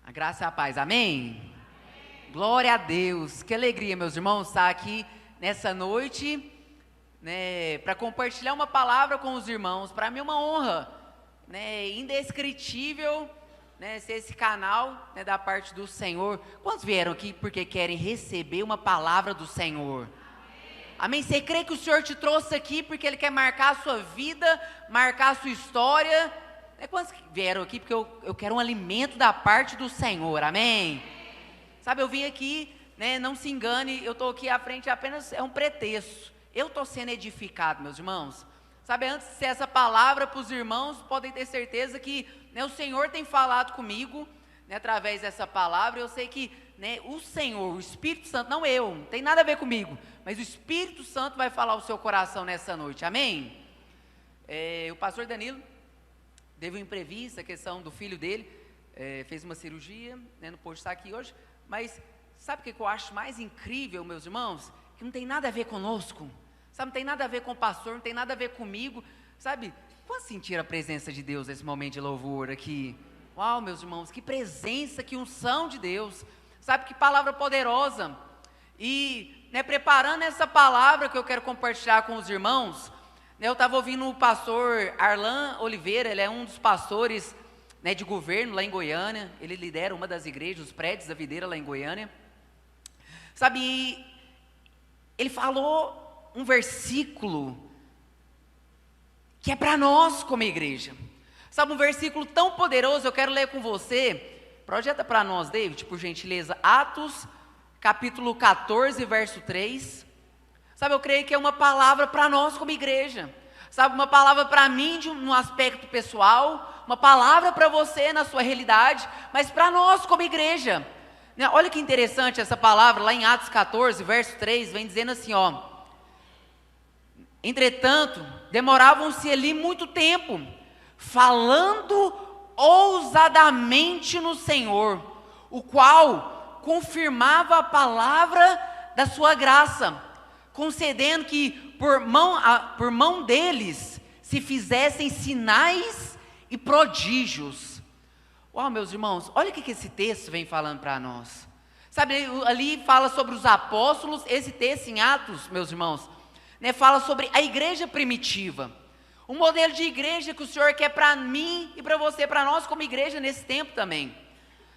A graça e a paz, amém? Glória a Deus, que alegria, meus irmãos, estar aqui nessa noite, né, para compartilhar uma palavra com os irmãos. Para mim é uma honra, né, indescritível, né, ser esse canal, né, da parte do Senhor. Quantos vieram aqui porque querem receber uma palavra do Senhor? Amém? Você crê que o Senhor te trouxe aqui porque Ele quer marcar a sua vida, marcar a sua história? Quantos vieram aqui porque eu quero um alimento da parte do Senhor, amém? Sabe, eu vim aqui, né, não se engane, eu estou aqui à frente apenas, é um pretexto. Eu estou sendo edificado, meus irmãos. Sabe, antes de ser essa palavra para os irmãos, podem ter certeza que, né, o Senhor tem falado comigo, né, através dessa palavra. Eu sei que, né, o Senhor, o Espírito Santo, não eu, não tem nada a ver comigo, mas o Espírito Santo vai falar ao seu coração nessa noite, amém? O pastor Danilo teve um imprevisto, a questão do filho dele, fez uma cirurgia, né, não pôde estar aqui hoje, mas sabe o que eu acho mais incrível, meus irmãos? Que não tem nada a ver conosco, sabe, não tem nada a ver com o pastor, não tem nada a ver comigo, sabe? Quando sentir a presença de Deus nesse momento de louvor aqui? Uau, meus irmãos, que presença, que unção de Deus, sabe, que palavra poderosa. E, né, preparando essa palavra que eu quero compartilhar com os irmãos, eu estava ouvindo o pastor Arlan Oliveira. Ele é um dos pastores, né, de governo lá em Goiânia. Ele lidera uma das igrejas, os prédios da videira lá em Goiânia. Sabe, ele falou um versículo que é para nós como igreja. Sabe, um versículo tão poderoso, eu quero ler com você. Projeta para nós, David, por gentileza, Atos, capítulo 14, verso 3. Sabe, eu creio que é uma palavra para nós como igreja, sabe, uma palavra para mim no aspecto pessoal, uma palavra para você na sua realidade, mas para nós como igreja, né? Olha que interessante essa palavra, lá em Atos 14, verso 3, vem dizendo assim, ó: entretanto, demoravam-se ali muito tempo, falando ousadamente no Senhor, o qual confirmava a palavra da sua graça, concedendo que por mão deles se fizessem sinais e prodígios. Uau, meus irmãos, olha o que esse texto vem falando para nós. Sabe, ali fala sobre os apóstolos. Esse texto em Atos, meus irmãos, né, fala sobre a igreja primitiva, um modelo de igreja que o Senhor quer para mim e para você, para nós como igreja nesse tempo também.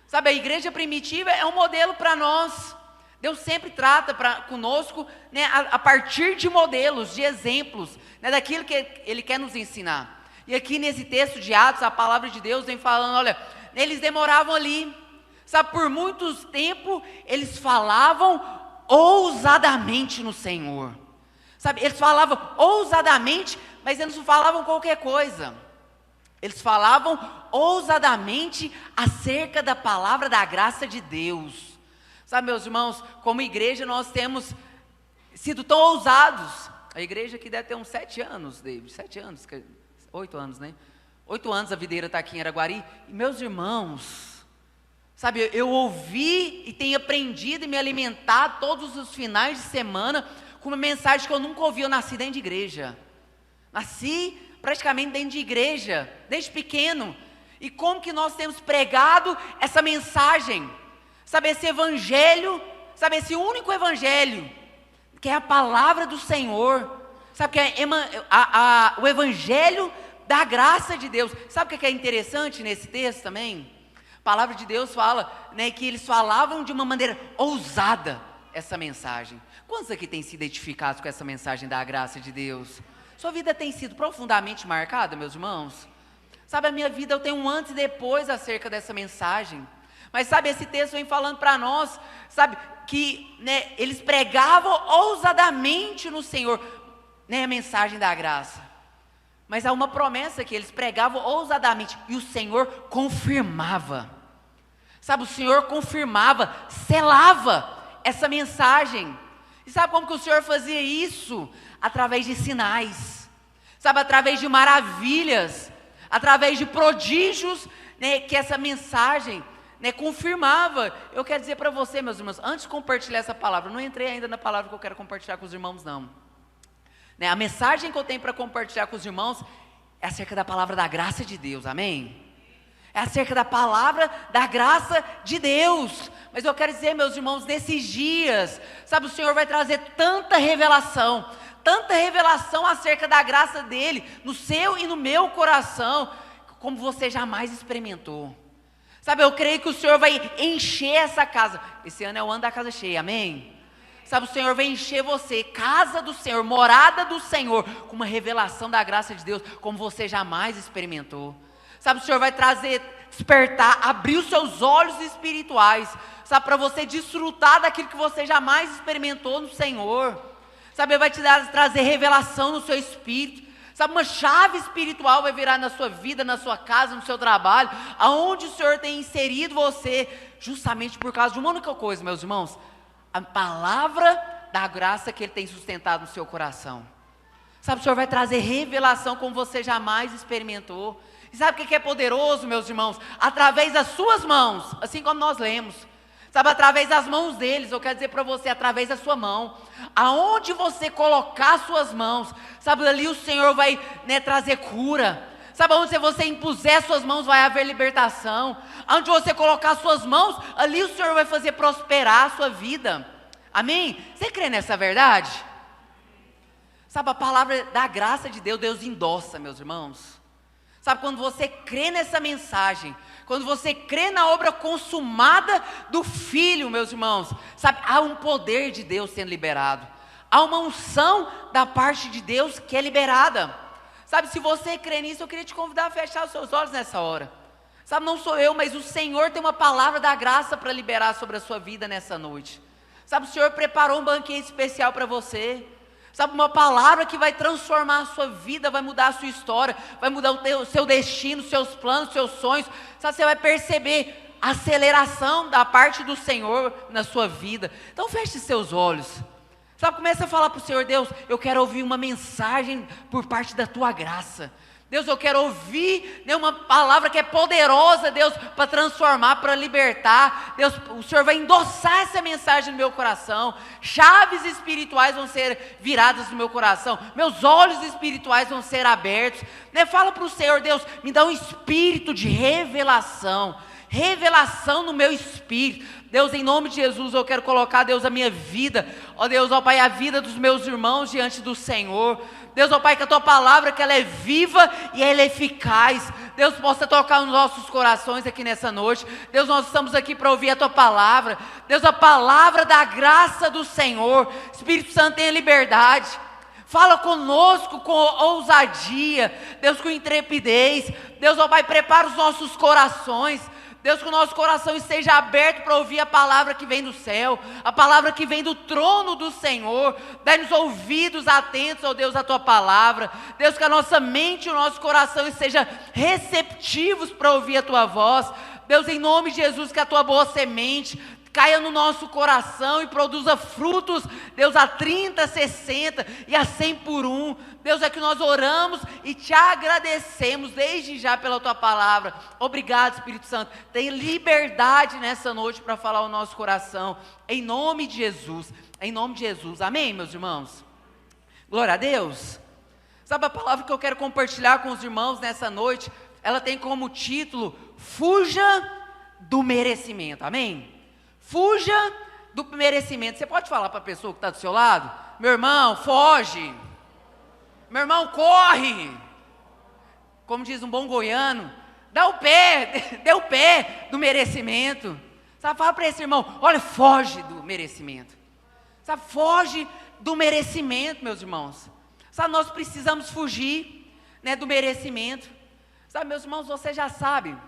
Sabe, a igreja primitiva é um modelo para nós. Deus sempre trata conosco, né, a partir de modelos, de exemplos, né, daquilo que Ele quer nos ensinar. E aqui nesse texto de Atos, a palavra de Deus vem falando, olha, eles demoravam ali, sabe, por muito tempo, eles falavam ousadamente no Senhor. Sabe, eles falavam ousadamente, mas eles não falavam qualquer coisa. Eles falavam ousadamente acerca da palavra da graça de Deus. Sabe, meus irmãos, como igreja nós temos sido tão ousados. A igreja aqui deve ter uns 7 anos, David, 7 anos, 8 anos, né? 8 anos a videira está aqui em Araguari. E meus irmãos, sabe, eu ouvi e tenho aprendido e me alimentar todos os finais de semana com uma mensagem que eu nunca ouvi. Eu nasci dentro de igreja, nasci praticamente dentro de igreja, desde pequeno. E como que nós temos pregado essa mensagem? Sabe, esse evangelho, sabe, esse único evangelho, que é a palavra do Senhor, sabe, que é o evangelho da graça de Deus. Sabe o que é interessante nesse texto também? A palavra de Deus fala, né, que eles falavam de uma maneira ousada essa mensagem. Quantos aqui têm sido edificados com essa mensagem da graça de Deus? Sua vida tem sido profundamente marcada, meus irmãos? Sabe, a minha vida, eu tenho um antes e depois acerca dessa mensagem. Mas sabe, esse texto vem falando para nós, sabe, que, né, eles pregavam ousadamente no Senhor, né, a mensagem da graça. Mas há uma promessa que eles pregavam ousadamente e o Senhor confirmava. Sabe, o Senhor confirmava, selava essa mensagem. E sabe como que o Senhor fazia isso? Através de sinais, sabe, através de maravilhas, através de prodígios, né, que essa mensagem, né, confirmava. Eu quero dizer para você, meus irmãos, antes de compartilhar essa palavra, não entrei ainda na palavra que eu quero compartilhar com os irmãos, não, né, a mensagem que eu tenho para compartilhar com os irmãos é acerca da palavra da graça de Deus, amém? É acerca da palavra, da graça de Deus. Mas eu quero dizer, meus irmãos, nesses dias, sabe, o Senhor vai trazer tanta revelação acerca da graça dEle, no seu e no meu coração, como você jamais experimentou. Sabe, eu creio que o Senhor vai encher essa casa. Esse ano é o ano da casa cheia, amém? Sabe, o Senhor vai encher você, casa do Senhor, morada do Senhor, com uma revelação da graça de Deus, como você jamais experimentou. Sabe, o Senhor vai trazer, despertar, abrir os seus olhos espirituais, sabe, para você desfrutar daquilo que você jamais experimentou no Senhor. Sabe, Ele vai te trazer revelação no seu espírito. Sabe, uma chave espiritual vai virar na sua vida, na sua casa, no seu trabalho, aonde o Senhor tem inserido você, justamente por causa de uma única coisa, meus irmãos, a palavra da graça que Ele tem sustentado no seu coração. Sabe, o Senhor vai trazer revelação como você jamais experimentou. E sabe o que é poderoso, meus irmãos? Através das suas mãos, assim como nós lemos. Sabe, através das mãos deles, eu quero dizer para você, através da sua mão. Aonde você colocar suas mãos, sabe, ali o Senhor vai, trazer cura. Sabe, onde você impuser suas mãos vai haver libertação. Onde você colocar suas mãos, ali o Senhor vai fazer prosperar a sua vida. Amém? Você crê nessa verdade? Sabe, a palavra da graça de Deus, Deus endossa, meus irmãos. Sabe, quando você crê nessa mensagem, quando você crê na obra consumada do Filho, meus irmãos, sabe, há um poder de Deus sendo liberado. Há uma unção da parte de Deus que é liberada. Sabe, se você crê nisso, eu queria te convidar a fechar os seus olhos nessa hora. Sabe, não sou eu, mas o Senhor tem uma palavra da graça para liberar sobre a sua vida nessa noite. Sabe, o Senhor preparou um banquete especial para você. Sabe, uma palavra que vai transformar a sua vida, vai mudar a sua história, vai mudar o seu destino, seus planos, seus sonhos. Sabe, você vai perceber a aceleração da parte do Senhor na sua vida. Então feche seus olhos. Sabe, começa a falar para o Senhor: Deus, eu quero ouvir uma mensagem por parte da Tua graça. Deus, eu quero ouvir uma palavra que é poderosa, Deus, para transformar, para libertar. Deus, o Senhor vai endossar essa mensagem no meu coração. Chaves espirituais vão ser viradas no meu coração. Meus olhos espirituais vão ser abertos. Fala para o Senhor: Deus, me dá um espírito de revelação. Revelação no meu espírito. Deus, em nome de Jesus, eu quero colocar, Deus, a minha vida, ó Deus, ó Pai, a vida dos meus irmãos diante do Senhor. Deus, ó Pai, que a Tua palavra, que ela é viva e ela é eficaz. Deus, possa tocar nos nossos corações aqui nessa noite. Deus, nós estamos aqui para ouvir a Tua palavra. Deus, a palavra da graça do Senhor. Espírito Santo, tenha liberdade. Fala conosco com ousadia. Deus, com intrepidez. Deus, ó Pai, prepara os nossos corações. Deus, que o nosso coração esteja aberto para ouvir a palavra que vem do céu, a palavra que vem do trono do Senhor. Dá-nos ouvidos atentos, ó Deus, à Tua palavra. Deus, que a nossa mente e o nosso coração estejam receptivos para ouvir a Tua voz. Deus, em nome de Jesus, que a Tua boa semente caia no nosso coração e produza frutos, Deus, a 30, 60 e a 100 por um. Deus, é que nós oramos e Te agradecemos desde já pela Tua palavra. Obrigado, Espírito Santo. Tem liberdade nessa noite para falar o nosso coração, em nome de Jesus, em nome de Jesus, amém, meus irmãos? Glória a Deus. Sabe, a palavra que eu quero compartilhar com os irmãos nessa noite, ela tem como título: fuja do merecimento, amém? Fuja do merecimento. Você pode falar para a pessoa que está do seu lado: meu irmão, foge. Meu irmão, corre. Como diz um bom goiano, dá o pé, dê o pé do merecimento. Sabe, fala para esse irmão: olha, foge do merecimento. Sabe, foge do merecimento, meus irmãos. Sabe, nós precisamos fugir, do merecimento. Sabe, meus irmãos, você já sabe,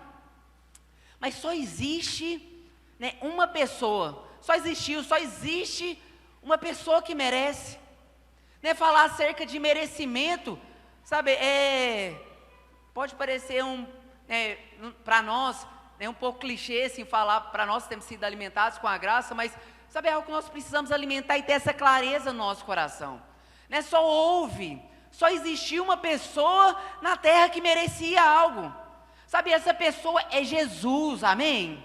mas só existe uma pessoa, só existe uma pessoa que merece. Falar acerca de merecimento, sabe, pode parecer para nós, um pouco clichê, assim, falar para nós que temos sido alimentados com a graça, mas sabe, é algo que nós precisamos alimentar e ter essa clareza no nosso coração. Só existiu uma pessoa na terra que merecia algo, sabe, essa pessoa é Jesus, amém?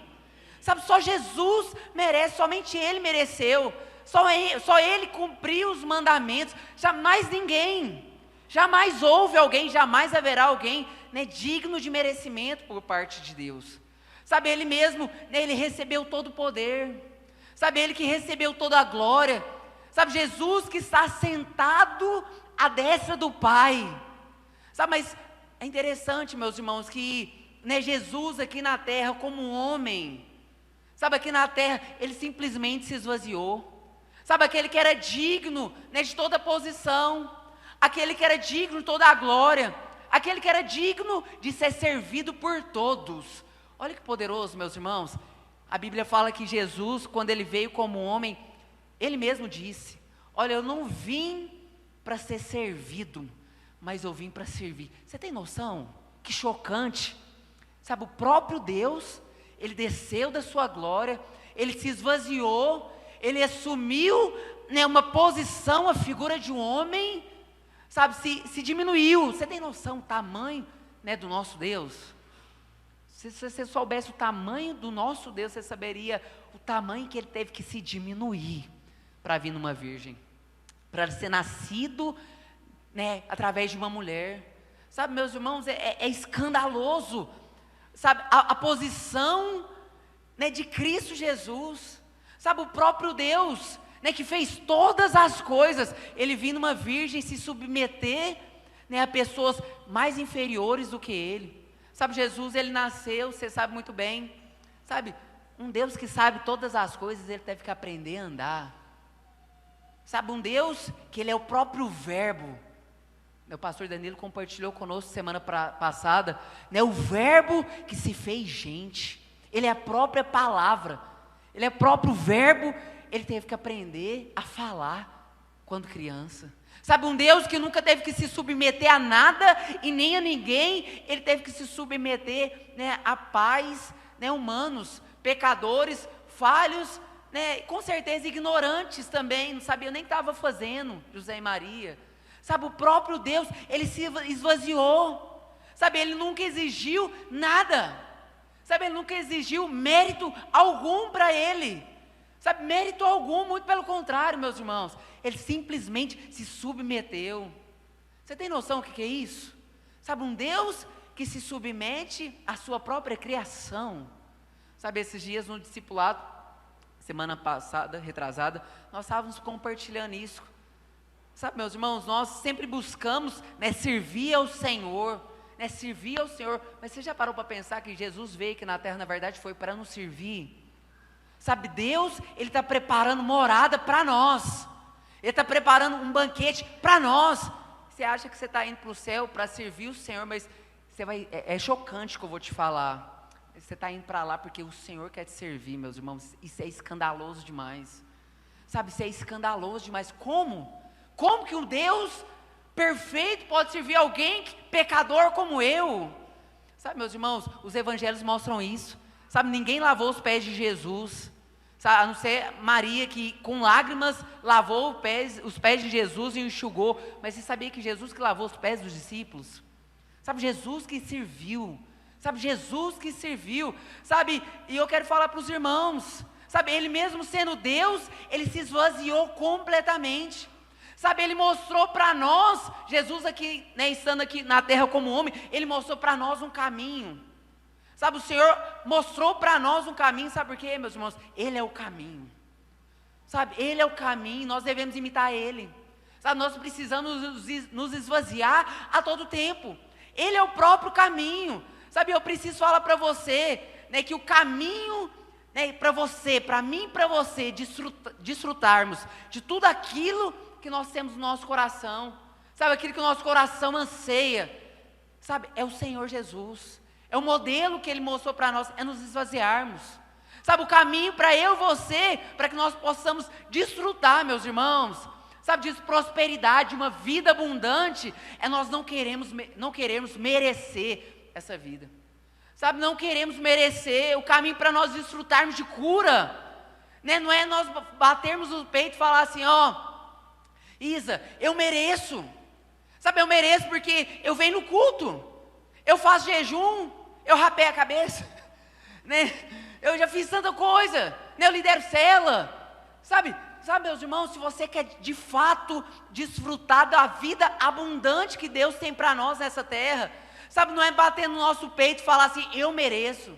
Sabe, só Jesus merece, somente Ele mereceu, só Ele cumpriu os mandamentos, jamais ninguém, jamais houve alguém, jamais haverá alguém né, digno de merecimento por parte de Deus. Sabe, ele mesmo, né, ele recebeu todo o poder. Sabe, ele que recebeu toda a glória. Sabe, Jesus que está sentado à destra do Pai. Sabe, mas é interessante, meus irmãos, que, né, Jesus aqui na terra como um homem, sabe, aqui na terra, ele simplesmente se esvaziou. Sabe, aquele que era digno, né, de toda a posição, aquele que era digno de toda a glória, aquele que era digno de ser servido por todos. Olha que poderoso, meus irmãos. A Bíblia fala que Jesus, quando ele veio como homem, ele mesmo disse: olha, eu não vim para ser servido, mas eu vim para servir. Você tem noção? Que chocante. Sabe, o próprio Deus, ele desceu da sua glória, ele se esvaziou, ele assumiu, né, uma posição, a figura de um homem, sabe, se diminuiu. Você tem noção do tamanho, né, do nosso Deus? Se você soubesse o tamanho do nosso Deus, você saberia o tamanho que ele teve que se diminuir para vir numa virgem, para ser nascido, né, através de uma mulher. Sabe, meus irmãos, é escandaloso, sabe, a posição, né, de Cristo Jesus. Sabe, o próprio Deus, né, que fez todas as coisas, ele vir numa virgem se submeter, né, a pessoas mais inferiores do que ele. Sabe, Jesus, ele nasceu, você sabe muito bem, sabe, um Deus que sabe todas as coisas, ele teve que aprender a andar. Sabe, um Deus que ele é o próprio verbo. O pastor Danilo compartilhou conosco semana passada, né, o verbo que se fez gente. Ele é a própria palavra, ele é o próprio verbo. Ele teve que aprender a falar quando criança. Sabe, um Deus que nunca teve que se submeter a nada e nem a ninguém. Ele teve que se submeter, né, a pais, né, humanos, pecadores, falhos, né, com certeza ignorantes também, não sabia nem o que estava fazendo, José e Maria. Sabe, o próprio Deus, ele se esvaziou. Sabe, ele nunca exigiu nada. Sabe, ele nunca exigiu mérito algum para ele. Sabe, mérito algum, muito pelo contrário, meus irmãos. Ele simplesmente se submeteu. Você tem noção do que é isso? Sabe, um Deus que se submete à sua própria criação. Sabe, esses dias no discipulado, semana passada, retrasada, nós estávamos compartilhando isso. Sabe, meus irmãos, nós sempre buscamos, né, servir ao Senhor, né, servir ao Senhor. Mas você já parou para pensar que Jesus veio aqui na terra, na verdade, foi para nos servir? Sabe, Deus, ele está preparando morada para nós. Ele está preparando um banquete para nós. Você acha que você está indo para o céu para servir o Senhor, mas você vai, é chocante o que eu vou te falar. Você está indo para lá porque o Senhor quer te servir, meus irmãos. Isso é escandaloso demais. Sabe, isso é escandaloso demais. Como? Como que um Deus perfeito pode servir alguém pecador como eu? Sabe, meus irmãos, os evangelhos mostram isso. Sabe, ninguém lavou os pés de Jesus, sabe, a não ser Maria, que com lágrimas lavou os pés de Jesus e enxugou. Mas você sabia que Jesus que lavou os pés dos discípulos? Sabe, Jesus que serviu. Sabe, Jesus que serviu. Sabe, e eu quero falar para os irmãos, sabe, ele mesmo sendo Deus, ele se esvaziou completamente. Sabe, ele mostrou para nós, Jesus aqui, né, estando aqui na terra como homem, ele mostrou para nós um caminho. Sabe, o Senhor mostrou para nós um caminho. Sabe por quê, meus irmãos? Ele é o caminho. Sabe, ele é o caminho, nós devemos imitar ele. Sabe, nós precisamos nos esvaziar a todo tempo. Ele é o próprio caminho. Sabe, eu preciso falar para você, né, que o caminho, né, para você, para mim e para você, desfrutarmos de tudo aquilo que nós temos no nosso coração. Sabe, aquilo que o nosso coração anseia. Sabe, é o Senhor Jesus. É o modelo que ele mostrou para nós, é nos esvaziarmos. Sabe, o caminho para eu e você, para que nós possamos desfrutar, meus irmãos, sabe, de prosperidade, uma vida abundante, é nós não queremos merecer essa vida. Sabe, não queremos merecer. O caminho para nós desfrutarmos de cura, né, não é nós batermos o peito e falar assim, ó, Isa, eu mereço. Sabe, eu mereço porque eu venho no culto, eu faço jejum, eu rapei a cabeça, né? Eu já fiz tanta coisa, né? Eu lidero célula, sabe, meus irmãos, se você quer de fato desfrutar da vida abundante que Deus tem para nós nessa terra, Sabe, não é bater no nosso peito e falar assim, eu mereço.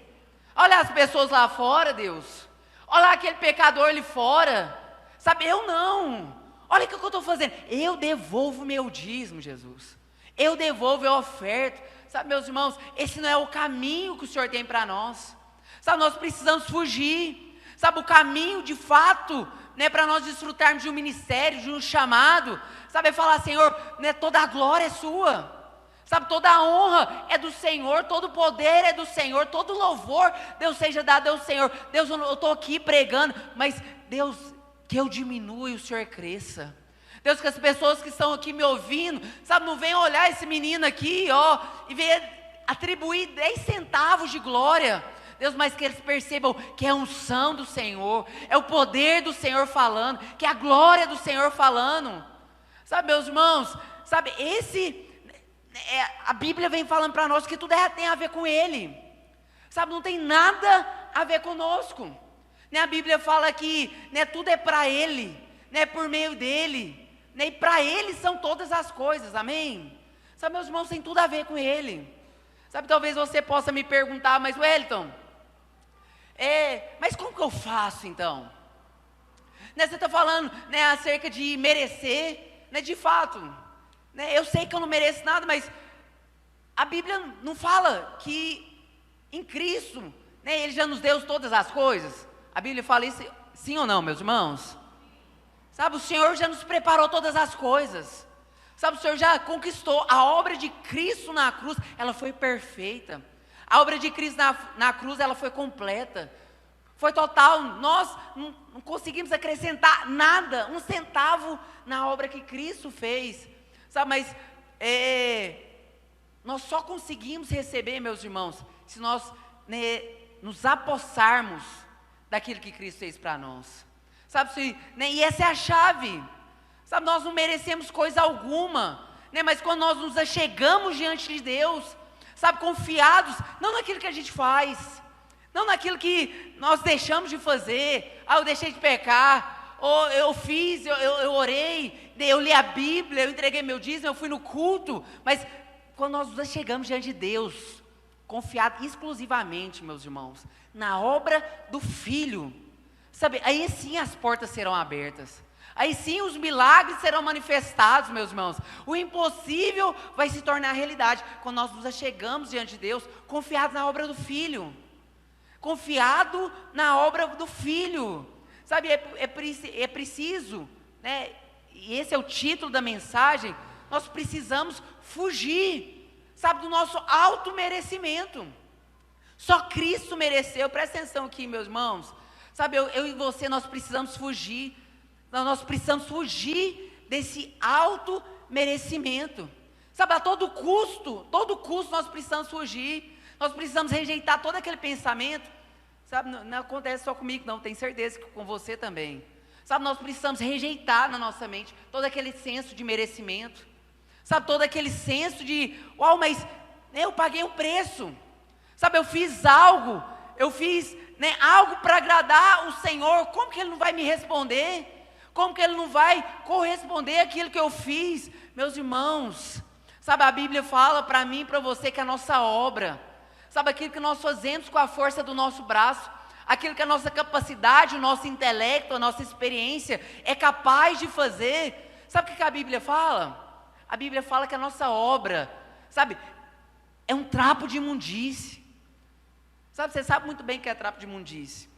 Olha as pessoas lá fora, Deus. Olha aquele pecador ali fora. Sabe, eu não. Olha o que eu estou fazendo. Eu devolvo meu dízimo, Jesus. Eu devolvo, eu oferto. Sabe, meus irmãos, esse não é o caminho que o Senhor tem para nós. Sabe, nós precisamos fugir. Sabe, o caminho de fato, né, para nós desfrutarmos de um ministério, de um chamado. Sabe, é falar, Senhor, né, toda a glória é sua. Sabe, toda a honra é do Senhor, todo o poder é do Senhor, todo louvor, Deus seja dado ao Senhor. Deus, eu estou aqui pregando, mas Deus, que eu diminua e o Senhor cresça. Deus, que as pessoas que estão aqui me ouvindo, sabe, não venham olhar esse menino aqui, ó, e venham atribuir 10 centavos de glória. Deus, mas que eles percebam que é a unção do Senhor, é o poder do Senhor falando, que é a glória do Senhor falando. Sabe, meus irmãos, sabe, a Bíblia vem falando para nós que tudo tem a ver com Ele. Sabe, não tem nada a ver conosco. Né, a Bíblia fala que, né, tudo é para Ele, né, por meio dEle. Né, e para Ele são todas as coisas, amém? Sabe, meus irmãos, tem tudo a ver com Ele. Sabe, talvez você possa me perguntar, mas Wellington, mas como que eu faço então? Né, você está falando, né, acerca de merecer, né, de fato, né, eu sei que eu não mereço nada, mas a Bíblia não fala que em Cristo, né, Ele já nos deu todas as coisas. A Bíblia fala isso, sim ou não, meus irmãos? Sabe, o Senhor já nos preparou todas as coisas. Sabe, o Senhor já conquistou. A obra de Cristo na cruz, ela foi perfeita. A obra de Cristo na cruz, ela foi completa. Foi total. Nós não conseguimos acrescentar nada, um centavo na obra que Cristo fez. Sabe, mas nós só conseguimos receber, meus irmãos, se nós, né, nos apossarmos daquilo que Cristo fez para nós. Sabe, né, e essa é a chave. Sabe, nós não merecemos coisa alguma, né, mas quando nós nos achegamos diante de Deus, sabe, confiados, não naquilo que a gente faz, não naquilo que nós deixamos de fazer, eu deixei de pecar, ou eu fiz, eu orei, eu li a Bíblia, eu entreguei meu dízimo, eu fui no culto, mas quando nós nos achegamos diante de Deus, confiado exclusivamente, meus irmãos, na obra do Filho, sabe, aí sim as portas serão abertas, aí sim os milagres serão manifestados, meus irmãos, o impossível vai se tornar realidade, quando nós nos achegamos diante de Deus, confiados na obra do Filho, confiado na obra do Filho, sabe, é preciso, né, e esse é o título da mensagem, nós precisamos fugir, sabe, do nosso auto-merecimento. Só Cristo mereceu, presta atenção aqui, meus irmãos, sabe, eu e você, nós precisamos fugir desse auto-merecimento, sabe, a todo custo nós precisamos fugir, nós precisamos rejeitar todo aquele pensamento, sabe, não acontece só comigo não, tenho certeza que com você também, sabe, nós precisamos rejeitar na nossa mente todo aquele senso de merecimento, sabe, todo aquele senso de, uau, mas eu paguei um preço, sabe, eu fiz algo, né, algo para agradar o Senhor, como que Ele não vai me responder? Como que Ele não vai corresponder àquilo que eu fiz? Meus irmãos, sabe, a Bíblia fala para mim e para você que a nossa obra, sabe, aquilo que nós fazemos com a força do nosso braço, aquilo que a nossa capacidade, o nosso intelecto, a nossa experiência é capaz de fazer, sabe o que a Bíblia fala? A Bíblia fala que a nossa obra, sabe, é um trapo de imundície. Sabe, você sabe muito bem o que é trapo de imundície.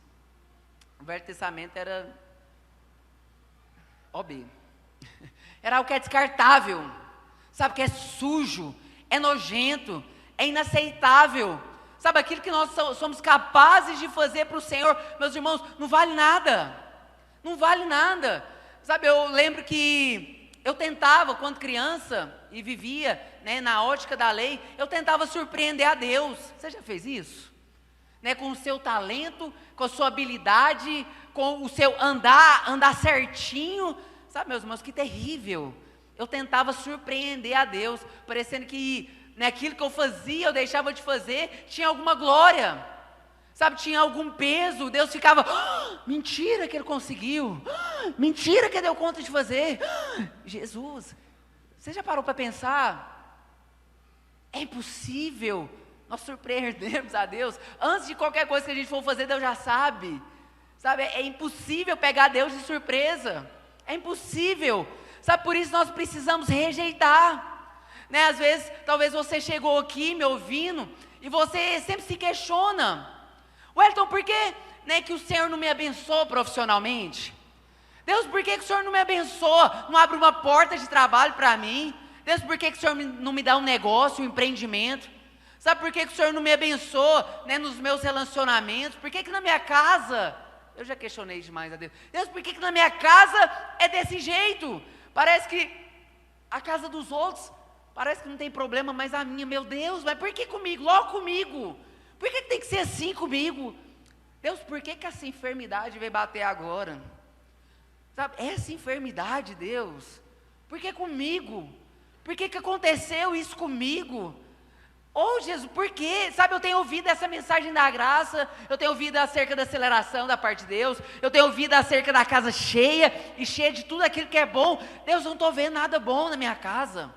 O Velho Testamento era OB. Era algo que é descartável, sabe, que é sujo, é nojento, é inaceitável. Sabe, aquilo que nós somos capazes de fazer para o Senhor, meus irmãos, não vale nada. Não vale nada. Sabe, eu lembro que eu tentava, quando criança, e vivia, né, na ótica da lei, eu tentava surpreender a Deus. Você já fez isso? Né, com o seu talento, com a sua habilidade, com o seu andar certinho. Sabe, meus irmãos, que terrível. Eu tentava surpreender a Deus, parecendo que naquilo que eu fazia, eu deixava de fazer, tinha alguma glória, sabe, tinha algum peso. Deus ficava, mentira que ele conseguiu, mentira que ele deu conta de fazer. Jesus, você já parou para pensar É impossível nós surpreendermos a Deus. Antes de qualquer coisa que a gente for fazer, Deus já sabe. Sabe, é impossível pegar Deus de surpresa. É impossível. Sabe, por isso nós precisamos rejeitar. Né? Às vezes, talvez você chegou aqui me ouvindo e você sempre se questiona. Wellington, por que, né, que o Senhor não me abençoa profissionalmente? Deus, por que o Senhor não me abençoa? Não abre uma porta de trabalho para mim? Deus, por que o Senhor não me dá um negócio, um empreendimento? Sabe por que o Senhor não me abençoa, né, nos meus relacionamentos? Por que na minha casa... Eu já questionei demais a Deus. Deus, por que na minha casa é desse jeito? Parece que a casa dos outros, parece que não tem problema, mas a minha, meu Deus, mas por que comigo? Logo comigo. Por que tem que ser assim comigo? Deus, por que essa enfermidade veio bater agora? Sabe, essa enfermidade, Deus, por que comigo? Por que aconteceu isso comigo? Oh, Jesus, por quê? Sabe, eu tenho ouvido essa mensagem da graça, eu tenho ouvido acerca da aceleração da parte de Deus, eu tenho ouvido acerca da casa cheia, e cheia de tudo aquilo que é bom. Deus, eu não estou vendo nada bom na minha casa.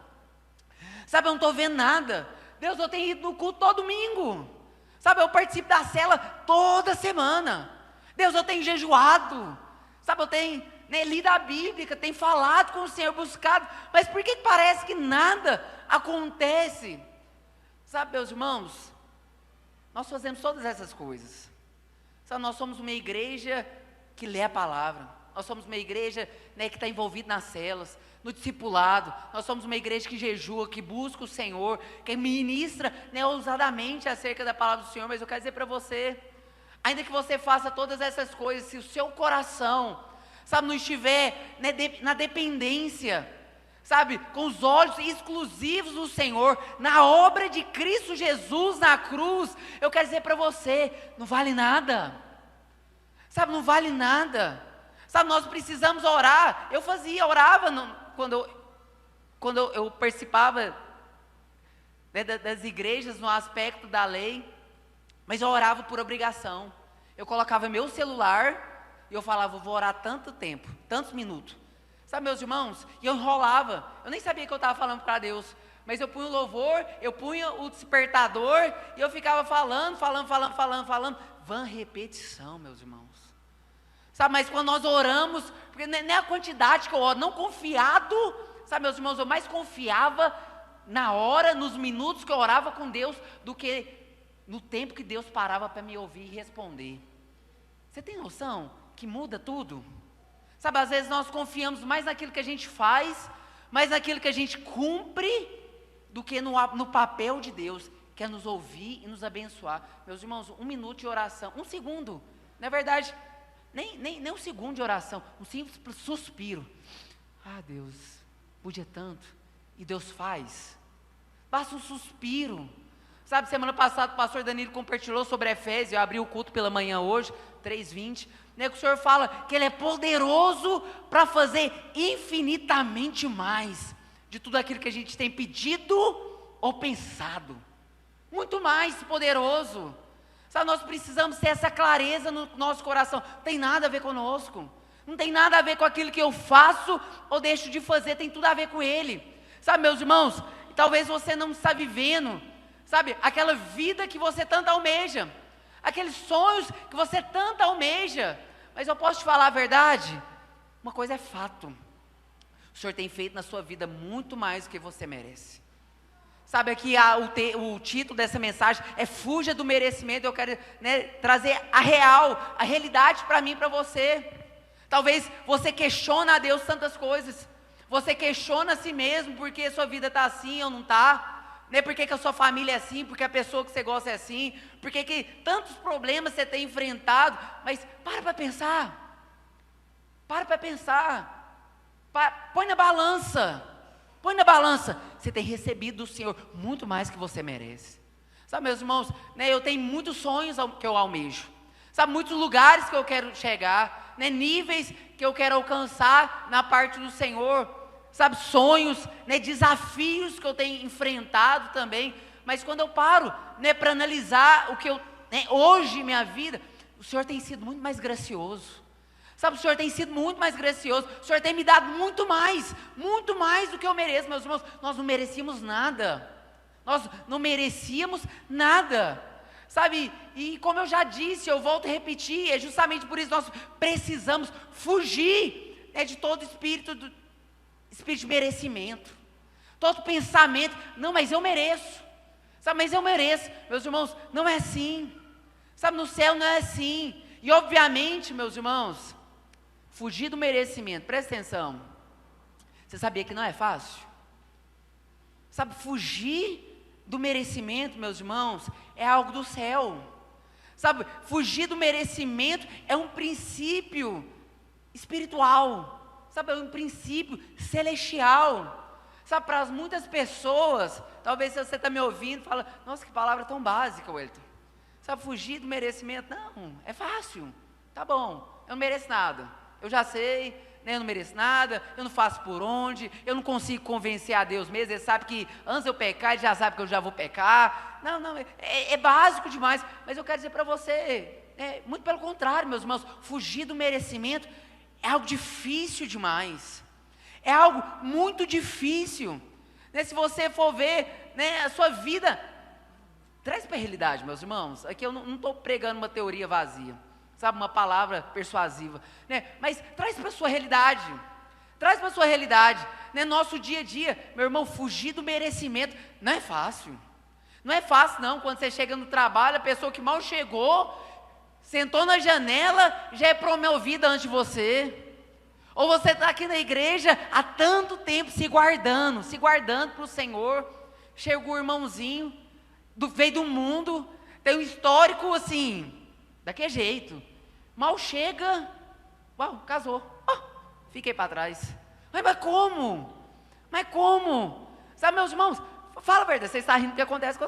Sabe, eu não estou vendo nada. Deus, eu tenho ido no culto todo domingo. Sabe, eu participo da cela toda semana. Deus, eu tenho jejuado. Sabe, eu tenho, né, lido a Bíblia, tenho falado com o Senhor, buscado. Mas por que parece que nada acontece? Sabe, meus irmãos, nós fazemos todas essas coisas. Sabe, nós somos uma igreja que lê a palavra. Nós somos uma igreja, né, que está envolvida nas celas, no discipulado. Nós somos uma igreja que jejua, que busca o Senhor, que ministra, né, ousadamente acerca da palavra do Senhor. Mas eu quero dizer para você, ainda que você faça todas essas coisas, se o seu coração, sabe, não estiver, né, na dependência, sabe, com os olhos exclusivos do Senhor, na obra de Cristo Jesus na cruz, eu quero dizer para você, não vale nada. Sabe, não vale nada. Sabe, nós precisamos orar. Eu orava quando eu participava, né, das igrejas no aspecto da lei, mas eu orava por obrigação. Eu colocava meu celular e eu falava, vou orar tanto tempo, tantos minutos. Sabe, meus irmãos, e eu enrolava, eu nem sabia que eu estava falando para Deus, mas eu punha o louvor, eu punha o despertador, e eu ficava falando, vã repetição, meus irmãos. Sabe, mas quando nós oramos, porque nem a quantidade que eu oro, não confiado, sabe, meus irmãos, eu mais confiava na hora, nos minutos que eu orava com Deus, do que no tempo que Deus parava para me ouvir e responder. Você tem noção que muda tudo? Sabe, às vezes nós confiamos mais naquilo que a gente faz, mais naquilo que a gente cumpre, do que no papel de Deus, que é nos ouvir e nos abençoar. Meus irmãos, 1 minuto de oração, 1 segundo, na verdade, nem um segundo de oração, um simples suspiro. Ah, Deus, podia tanto, e Deus faz. Basta um suspiro. Sabe, semana passada o pastor Danilo compartilhou sobre Efésios, eu abri o culto pela manhã hoje, 3:20, né, que o Senhor fala que Ele é poderoso para fazer infinitamente mais de tudo aquilo que a gente tem pedido ou pensado. Muito mais poderoso. Sabe, nós precisamos ter essa clareza no nosso coração. Não tem nada a ver conosco. Não tem nada a ver com aquilo que eu faço ou deixo de fazer. Tem tudo a ver com Ele. Sabe, meus irmãos, talvez você não está vivendo, sabe, aquela vida que você tanto almeja, aqueles sonhos que você tanto almeja. Mas eu posso te falar a verdade? Uma coisa é fato. O Senhor tem feito na sua vida muito mais do que você merece. Sabe, aqui o título dessa mensagem é Fuja do Merecimento. Eu quero, né, trazer a realidade para mim e para você. Talvez você questione a Deus tantas coisas. Você questiona a si mesmo, porque a sua vida está assim ou não está. Né? Por que a sua família é assim, porque a pessoa que você gosta é assim, por que tantos problemas você tem enfrentado. Mas para pensar, põe na balança, você tem recebido do Senhor muito mais que você merece. Sabe, meus irmãos, né, eu tenho muitos sonhos que eu almejo, sabe, muitos lugares que eu quero chegar, né, níveis que eu quero alcançar na parte do Senhor, sabe, sonhos, né, desafios que eu tenho enfrentado também. Mas quando eu paro, né, para analisar o que eu, né, hoje minha vida, o Senhor tem sido muito mais gracioso. Sabe, o Senhor tem sido muito mais gracioso. O Senhor tem me dado muito mais do que eu mereço, meus irmãos. Nós não merecíamos nada. nós não merecíamos nada, sabe? E como eu já disse, eu volto a repetir, é justamente por isso que nós precisamos fugir, né, de todo espírito de merecimento, todo pensamento, não, mas eu mereço, sabe, mas eu mereço. Meus irmãos, não é assim, sabe, no céu não é assim. E obviamente, meus irmãos, fugir do merecimento, presta atenção, você sabia que não é fácil? Sabe, fugir do merecimento, meus irmãos, é algo do céu. Sabe, fugir do merecimento é um princípio espiritual, sabe, é um princípio celestial. Sabe, para muitas pessoas, talvez se você está me ouvindo, fala, nossa, que palavra tão básica, Wellington. Sabe, fugir do merecimento, não, é fácil, tá bom, eu não mereço nada, eu já sei, né, eu não mereço nada, eu não faço por onde, eu não consigo convencer a Deus mesmo, Ele sabe que antes de eu pecar, Ele já sabe que eu já vou pecar, não, é básico demais, mas eu quero dizer para você, muito pelo contrário, meus irmãos, fugir do merecimento é algo difícil demais, é algo muito difícil, né, se você for ver, né, a sua vida, traz para a realidade, meus irmãos, aqui eu não estou pregando uma teoria vazia, sabe, uma palavra persuasiva, né? Mas traz para a sua realidade, né? Nosso dia a dia, meu irmão, fugir do merecimento, não é fácil não, quando você chega no trabalho, a pessoa que mal chegou, sentou na janela, já é promovida antes de você, ou você está aqui na igreja, há tanto tempo se guardando para o Senhor, chegou o irmãozinho, veio do mundo, tem um histórico assim, daquele jeito, mal chega, uau, casou, fiquei para trás, mas como, sabe, meus irmãos, fala a verdade, vocês estão rindo do que acontece com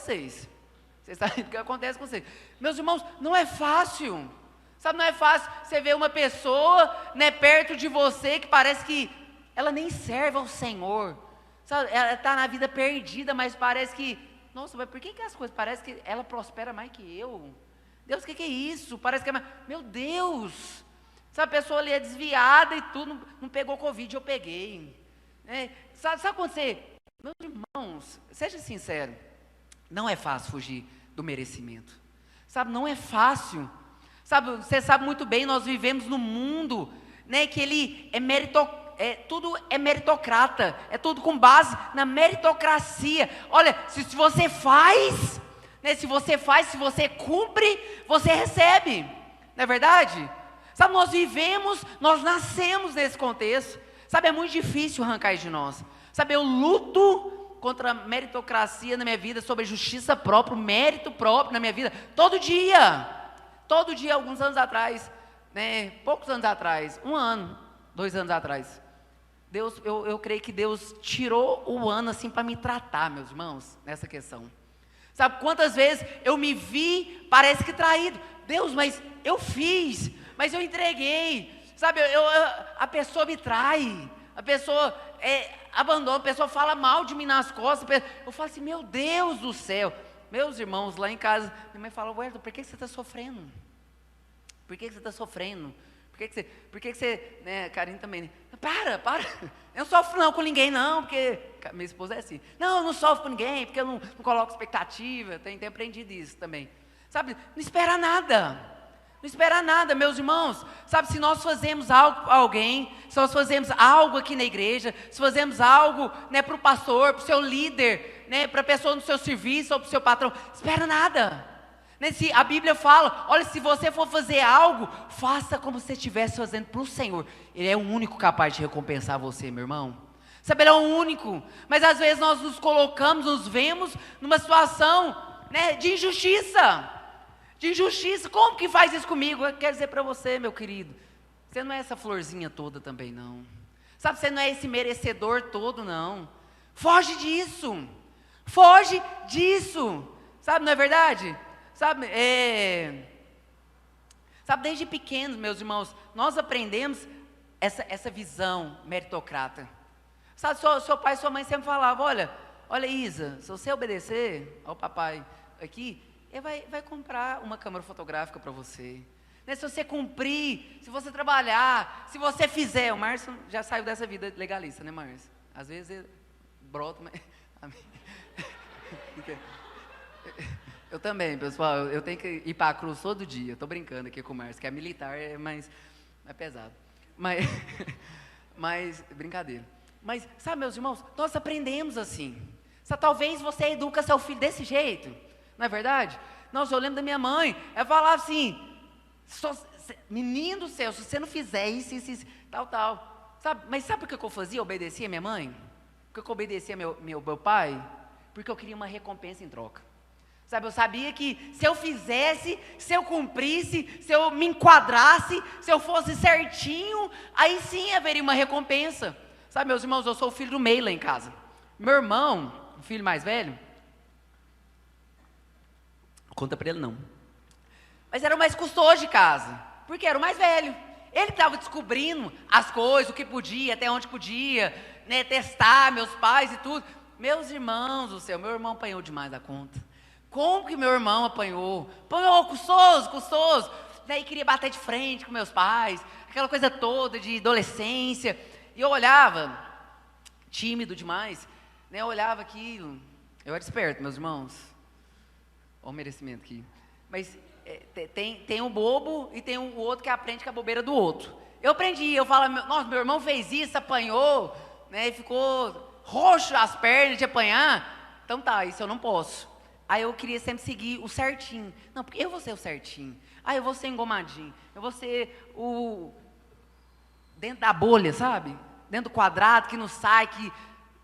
vocês, meus irmãos, não é fácil, sabe, não é fácil, você vê uma pessoa, né, perto de você, que parece que ela nem serve ao Senhor, sabe, ela está na vida perdida, mas parece que, nossa, mas por que as coisas, parece que ela prospera mais que eu, Deus, o que é isso? Parece que é mais, meu Deus, sabe, a pessoa ali é desviada e tudo, não pegou Covid, eu peguei, sabe quando você, meus irmãos, seja sincero, não é fácil fugir do merecimento, sabe, não é fácil, sabe, você sabe muito bem, nós vivemos num mundo, né, que ele é tudo é meritocrata, é tudo com base na meritocracia. Olha, se você faz, né, se você cumpre, você recebe, não é verdade? Sabe, nós nascemos nesse contexto, sabe, é muito difícil arrancar isso de nós, sabe, eu luto contra a meritocracia na minha vida, sobre justiça própria, mérito próprio na minha vida, todo dia, alguns anos atrás, né, poucos anos atrás, 1 ano, 2 anos atrás, Deus, eu creio que Deus tirou o ano assim para me tratar, meus irmãos, nessa questão. Sabe quantas vezes eu me vi, parece que traído. Deus, mas eu fiz, mas eu entreguei. Sabe, a pessoa me trai, a pessoa abandona, a pessoa fala mal de mim nas costas. Eu falo assim, meu Deus do céu. Meus irmãos, lá em casa, minha mãe fala, Wellington, por que você está sofrendo? Por que você está sofrendo? Por que você, né, Karine também, né? Para, eu não sofro não com ninguém não, porque, minha esposa é assim, não, eu não sofro com ninguém, porque eu não coloco expectativa, tenho aprendido isso também, sabe, não espera nada, meus irmãos, sabe, se nós fazemos algo para alguém, se nós fazemos algo aqui na igreja, se fazemos algo, né, para o pastor, para o seu líder, né, para a pessoa no seu serviço ou para o seu patrão, espera nada. Se a Bíblia fala, olha, se você for fazer algo, faça como se estivesse fazendo para o Senhor. Ele é o único capaz de recompensar você, meu irmão. Sabe, Ele é o único. Mas às vezes nós nos vemos numa situação, né, de injustiça. Como que faz isso comigo? Eu quero dizer para você, meu querido, você não é essa florzinha toda também não. Sabe, você não é esse merecedor todo não. Foge disso. Sabe, não é verdade? Sabe, desde pequenos, meus irmãos, nós aprendemos essa visão meritocrata. Sabe, seu pai e sua mãe sempre falavam, olha Isa, se você obedecer ao papai aqui, ele vai comprar uma câmera fotográfica para você. Né, se você cumprir, se você trabalhar, se você fizer, o Márcio já saiu dessa vida legalista, né, Márcio? Às vezes ele brota, mas... Eu também, pessoal, eu tenho que ir para a cruz todo dia. Estou brincando aqui com o Márcio, que é militar, mas é pesado. Mas, brincadeira. Mas, sabe, meus irmãos, nós aprendemos assim. Talvez você educa seu filho desse jeito, não é verdade? Nossa, eu lembro da minha mãe, ela falava assim, menino do céu, se você não fizer isso, tal. Mas sabe por que eu fazia? Eu obedecia minha mãe? Por que eu obedecia meu pai? Porque eu queria uma recompensa em troca. Sabe, eu sabia que se eu fizesse, se eu cumprisse, se eu me enquadrasse, se eu fosse certinho, aí sim haveria uma recompensa. Sabe, meus irmãos, eu sou o filho do meio lá em casa. Meu irmão, o filho mais velho, conta para ele não. Mas era o mais custoso de casa, porque era o mais velho. Ele estava descobrindo as coisas, o que podia, até onde podia, né, testar meus pais e tudo. Meus irmãos, meu irmão apanhou demais da conta. Como que meu irmão apanhou? Apanhou custoso. Daí queria bater de frente com meus pais, aquela coisa toda de adolescência. E eu olhava, tímido demais, né? Eu olhava aquilo. Eu era esperto, meus irmãos. Olha o merecimento aqui. Mas tem o bobo e tem o outro que aprende com a bobeira do outro. Eu aprendi, eu falo, nossa, meu irmão fez isso, apanhou, né? E ficou roxo as pernas de apanhar. Então tá, isso eu não posso. Aí eu queria sempre seguir o certinho. Não, porque eu vou ser o certinho. Eu vou ser engomadinho. Eu vou ser o... dentro da bolha, sabe? Dentro do quadrado, que não sai, que...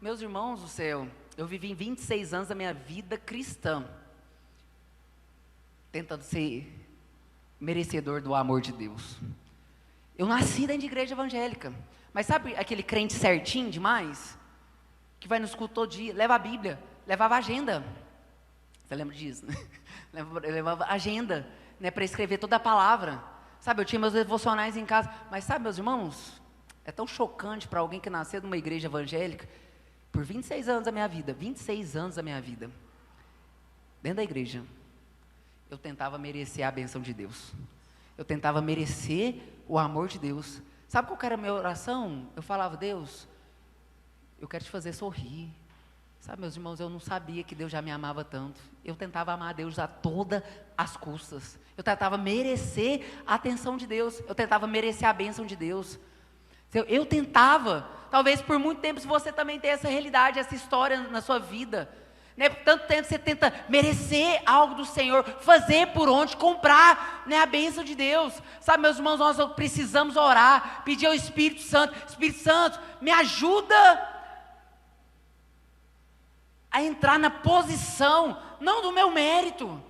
Meus irmãos do céu, eu vivi 26 anos da minha vida cristã, tentando ser merecedor do amor de Deus. Eu nasci dentro de igreja evangélica. Mas sabe aquele crente certinho demais? Que vai no culto todo dia, leva a Bíblia, levava a agenda. Você lembra disso, né? Eu levava agenda, né, para escrever toda a palavra. Sabe, eu tinha meus devocionais em casa. Mas sabe, meus irmãos, é tão chocante para alguém que nasceu numa igreja evangélica, por 26 anos da minha vida, 26 anos da minha vida, dentro da igreja, eu tentava merecer a bênção de Deus. Eu tentava merecer o amor de Deus. Sabe qual era a minha oração? Eu falava, Deus, eu quero te fazer sorrir. Sabe, meus irmãos, eu não sabia que Deus já me amava tanto. Eu tentava amar a Deus a todas as custas. Eu tentava merecer a atenção de Deus. Eu tentava merecer a bênção de Deus. Eu tentava. Talvez por muito tempo você também tenha essa realidade, essa história na sua vida. Né? Por tanto tempo você tenta merecer algo do Senhor, fazer por onde, comprar, né, a bênção de Deus. Sabe, meus irmãos, nós precisamos orar, pedir ao Espírito Santo, me ajuda a entrar na posição, não do meu mérito,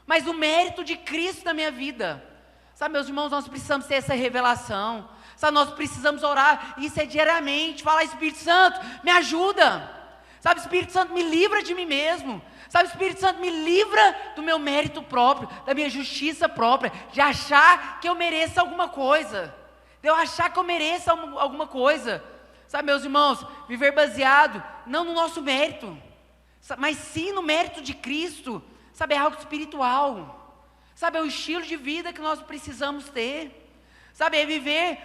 mas do mérito de Cristo na minha vida. Sabe, meus irmãos, nós precisamos ter essa revelação. Sabe, nós precisamos orar, isso é diariamente, falar, Espírito Santo, me ajuda. Sabe, Espírito Santo, me livra de mim mesmo. Sabe, Espírito Santo, me livra do meu mérito próprio, da minha justiça própria, de achar que eu mereço alguma coisa, de eu achar que eu mereço alguma coisa. Sabe, meus irmãos, viver baseado, não no nosso mérito, mas sim no mérito de Cristo. Sabe, é algo espiritual. Sabe, é o estilo de vida que nós precisamos ter. Sabe, é viver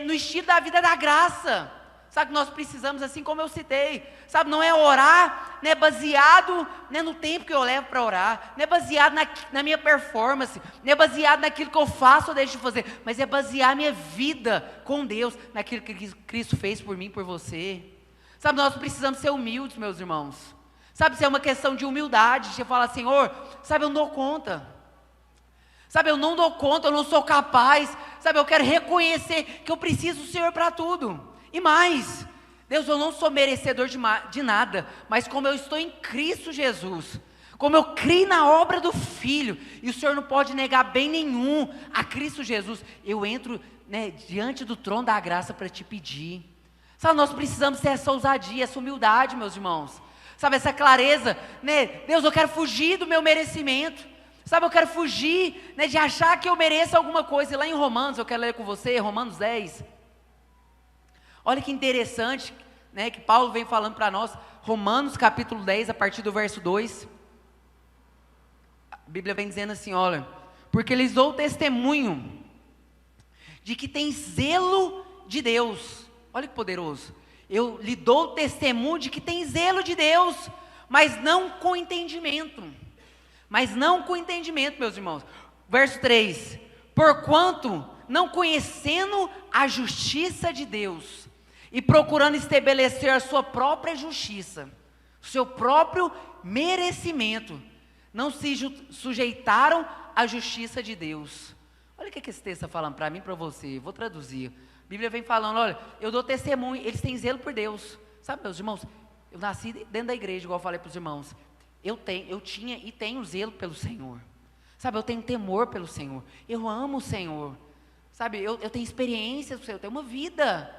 no estilo da vida da graça. Sabe, que nós precisamos, assim como eu citei. Sabe, não é orar, né, baseado, né, no tempo que eu levo para orar. Não é baseado na minha performance. Não é baseado naquilo que eu faço ou deixo de fazer. Mas é basear a minha vida com Deus, naquilo que Cristo fez por mim, por você. Sabe, nós precisamos ser humildes, meus irmãos. Sabe, isso é uma questão de humildade. Você fala, Senhor, sabe, eu não dou conta. Sabe, eu não dou conta, eu não sou capaz. Sabe, eu quero reconhecer que eu preciso do Senhor para tudo. E mais, Deus, eu não sou merecedor de nada, mas como eu estou em Cristo Jesus, como eu criei na obra do Filho, e o Senhor não pode negar bem nenhum a Cristo Jesus, eu entro, né, diante do trono da graça para te pedir. Sabe, nós precisamos ter essa ousadia, essa humildade, meus irmãos. Sabe, essa clareza, né? Deus, eu quero fugir do meu merecimento. Sabe, eu quero fugir, né, de achar que eu mereço alguma coisa. E lá em Romanos, eu quero ler com você, Romanos 10. Olha que interessante, né, que Paulo vem falando para nós. Romanos capítulo 10, a partir do verso 2. A Bíblia vem dizendo assim, olha. Porque lhes dou testemunho de que tem zelo de Deus. Olha que poderoso. Eu lhe dou testemunho de que tem zelo de Deus, mas não com entendimento. Mas não com entendimento, meus irmãos. Verso 3: porquanto, não conhecendo a justiça de Deus, e procurando estabelecer a sua própria justiça, o seu próprio merecimento, não se sujeitaram à justiça de Deus. Olha o que esse texto está falando para mim e para você. Vou traduzir. A Bíblia vem falando, olha, eu dou testemunho, eles têm zelo por Deus. Sabe, meus irmãos, eu nasci dentro da igreja, igual eu falei para os irmãos. Eu tinha e tenho zelo pelo Senhor. Sabe, eu tenho temor pelo Senhor. Eu amo o Senhor. Sabe, eu tenho experiências do Senhor, eu tenho uma vida,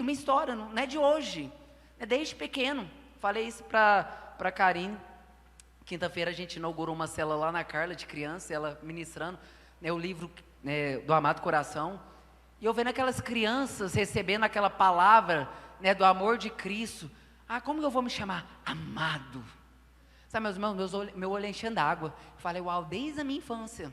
uma história, não é de hoje. É desde pequeno. Falei isso para a Karine. Quinta-feira a gente inaugurou uma cela lá na Carla, de criança, ela ministrando, né, o livro do Amado Coração. E eu vendo aquelas crianças recebendo aquela palavra, né, do amor de Cristo. Ah, como que eu vou me chamar? Amado. Sabe, meus irmãos, meu olho enchendo d'água. Eu falei, uau, desde a minha infância.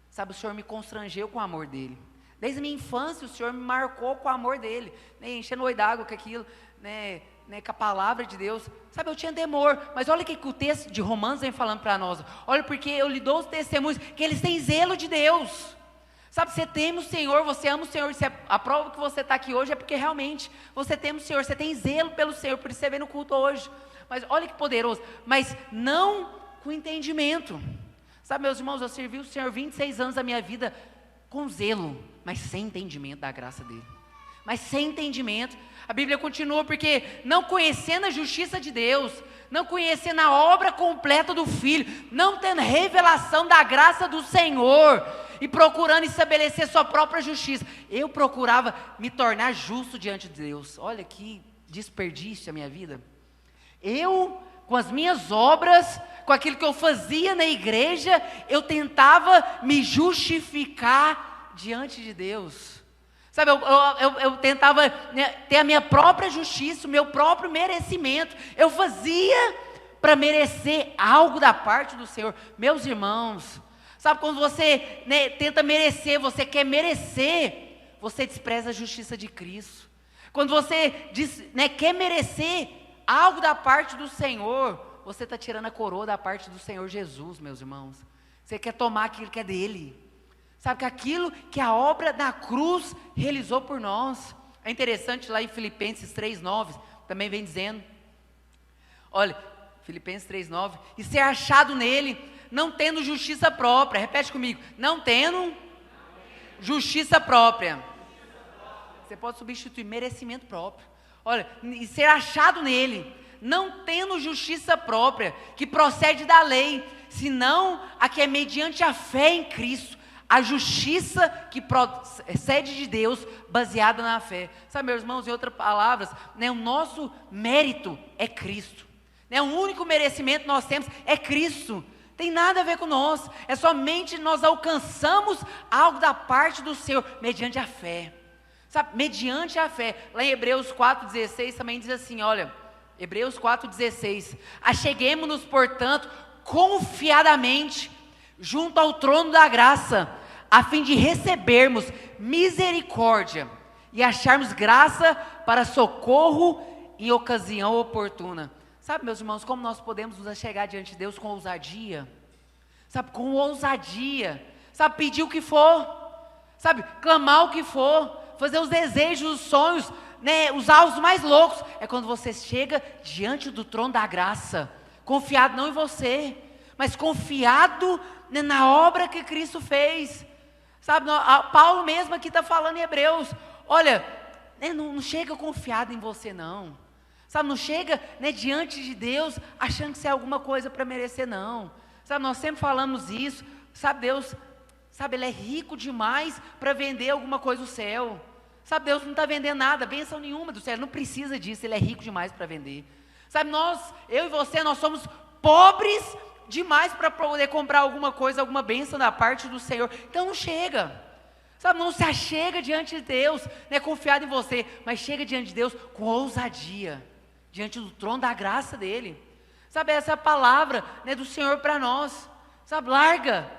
Sabe, o Senhor me constrangeu com o amor dele. Desde a minha infância, o Senhor me marcou com o amor dele. Né, enchendo o olho d'água com aquilo, né, com a palavra de Deus. Sabe, eu tinha temor. Mas olha o que o texto de Romanos vem falando para nós. Olha, porque eu lhe dou os testemunhos, que eles têm zelo de Deus. Sabe, você teme o Senhor, você ama o Senhor. A prova que você está aqui hoje é porque realmente você teme o Senhor, você tem zelo pelo Senhor, por isso você vem no culto hoje. Mas olha que poderoso, mas não com entendimento. Sabe, meus irmãos, eu servi o Senhor 26 anos da minha vida com zelo, mas sem entendimento da graça dele. Mas sem entendimento. A Bíblia continua, porque não conhecendo a justiça de Deus, não conhecendo a obra completa do Filho, não tendo revelação da graça do Senhor, e procurando estabelecer sua própria justiça, eu procurava me tornar justo diante de Deus. Olha que desperdício a minha vida. Eu, com as minhas obras, com aquilo que eu fazia na igreja, eu tentava me justificar diante de Deus. Sabe, eu tentava, né, ter a minha própria justiça, o meu próprio merecimento. Eu fazia para merecer algo da parte do Senhor. Meus irmãos, sabe, quando você, né, tenta merecer, você quer merecer, você despreza a justiça de Cristo. Quando você diz, né, quer merecer algo da parte do Senhor, você está tirando a coroa da parte do Senhor Jesus, meus irmãos. Você quer tomar aquilo que é dele. Sabe, que aquilo que a obra da cruz realizou por nós. É interessante lá em Filipenses 3,9, também vem dizendo, olha, Filipenses 3,9, e ser achado nele, não tendo justiça própria. Repete comigo, não tendo justiça própria. Você pode substituir merecimento próprio. Olha, e ser achado nele, não tendo justiça própria, que procede da lei, senão a que é mediante a fé em Cristo, a justiça que procede de Deus, baseada na fé. Sabe, meus irmãos, em outras palavras, né, o nosso mérito é Cristo. Né, o único merecimento que nós temos é Cristo. Tem nada a ver com nós. É somente nós alcançamos algo da parte do Senhor, mediante a fé. Sabe, mediante a fé. Lá em Hebreus 4,16 também diz assim, olha, Hebreus 4,16, acheguemo-nos, portanto, confiadamente, junto ao trono da graça, a fim de recebermos misericórdia e acharmos graça para socorro em ocasião oportuna. Sabe, meus irmãos, como nós podemos nos achegar diante de Deus com ousadia? Sabe, com ousadia. Sabe, pedir o que for. Sabe, clamar o que for. Fazer os desejos, os sonhos, né, os alvos mais loucos. É quando você chega diante do trono da graça, confiado não em você, mas confiado, né, na obra que Cristo fez. Sabe, Paulo mesmo aqui está falando em Hebreus, olha, né, não chega confiado em você não. Sabe, não chega, né, diante de Deus achando que você é alguma coisa para merecer, não. Sabe, nós sempre falamos isso. Sabe, Deus, sabe, Ele é rico demais para vender alguma coisa do céu. Sabe, Deus não está vendendo nada, bênção nenhuma do céu, Ele não precisa disso, Ele é rico demais para vender. Sabe, eu e você, nós somos pobres demais para poder comprar alguma coisa, alguma bênção da parte do Senhor. Então não chega. Sabe, não se achega diante de Deus, né, confiado em você, mas chega diante de Deus com ousadia, diante do trono da graça dEle. Sabe, essa é a palavra, né, do Senhor para nós. Sabe, larga,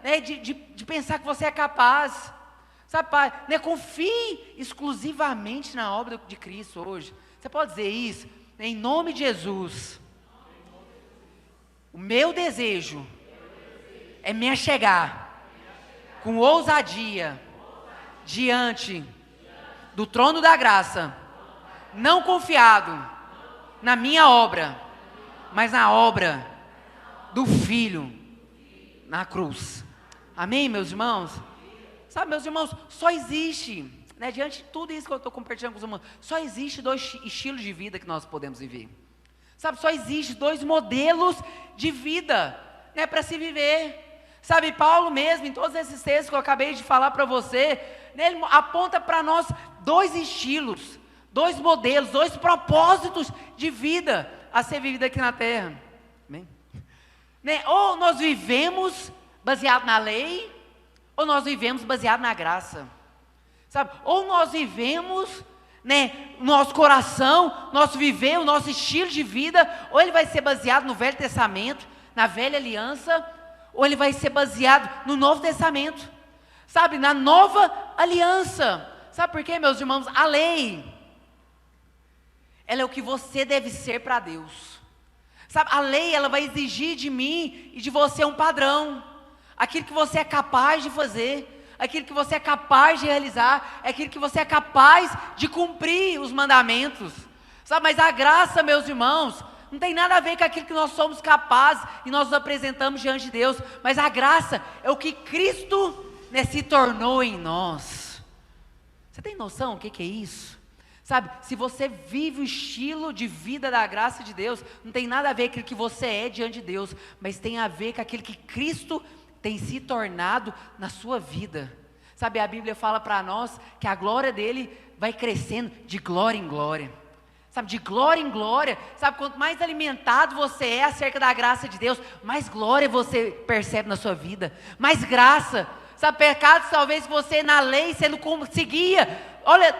né, de pensar que você é capaz. Sabe, pai, né, confie exclusivamente na obra de Cristo hoje. Você pode dizer isso? em nome de Jesus, o meu desejo é me achegar com ousadia diante do trono da graça, não confiado na minha obra, mas na obra do Filho na cruz. Amém, meus irmãos? Sabe, meus irmãos, só existe, diante de tudo isso que eu estou compartilhando com os irmãos, só existe 2 estilos de vida que nós podemos viver. Sabe, só existe 2 modelos de vida, para se viver. Sabe, Paulo mesmo, em todos esses textos que eu acabei de falar para você, ele aponta para nós 2 estilos, 2 modelos, 2 propósitos de vida a ser vivida aqui na terra. Amém? Ou nós vivemos baseado na lei, ou nós vivemos baseado na graça. Sabe? Ou nós vivemos, nosso coração, nosso viver, o nosso estilo de vida, ou ele vai ser baseado no Velho Testamento, na Velha Aliança, ou ele vai ser baseado no Novo Testamento, sabe, na Nova Aliança. Sabe por quê, meus irmãos? A lei, ela é o que você deve ser para Deus. Sabe, a lei, ela vai exigir de mim e de você um padrão, aquilo que você é capaz de fazer, aquilo que você é capaz de realizar, aquilo que você é capaz de cumprir os mandamentos. Sabe, mas a graça, meus irmãos, não tem nada a ver com aquilo que nós somos capazes e nós nos apresentamos diante de Deus, mas a graça é o que Cristo, se tornou em nós. Você tem noção do que é isso? Sabe, se você vive o estilo de vida da graça de Deus, não tem nada a ver com aquilo que você é diante de Deus, mas tem a ver com aquilo que Cristo tem se tornado na sua vida. Sabe, a Bíblia fala para nós que a glória dele vai crescendo de glória em glória. Sabe, de glória em glória. Sabe, quanto mais alimentado você é acerca da graça de Deus, mais glória você percebe na sua vida, mais graça. Sabe, pecados talvez que você na lei você não conseguia. Olha,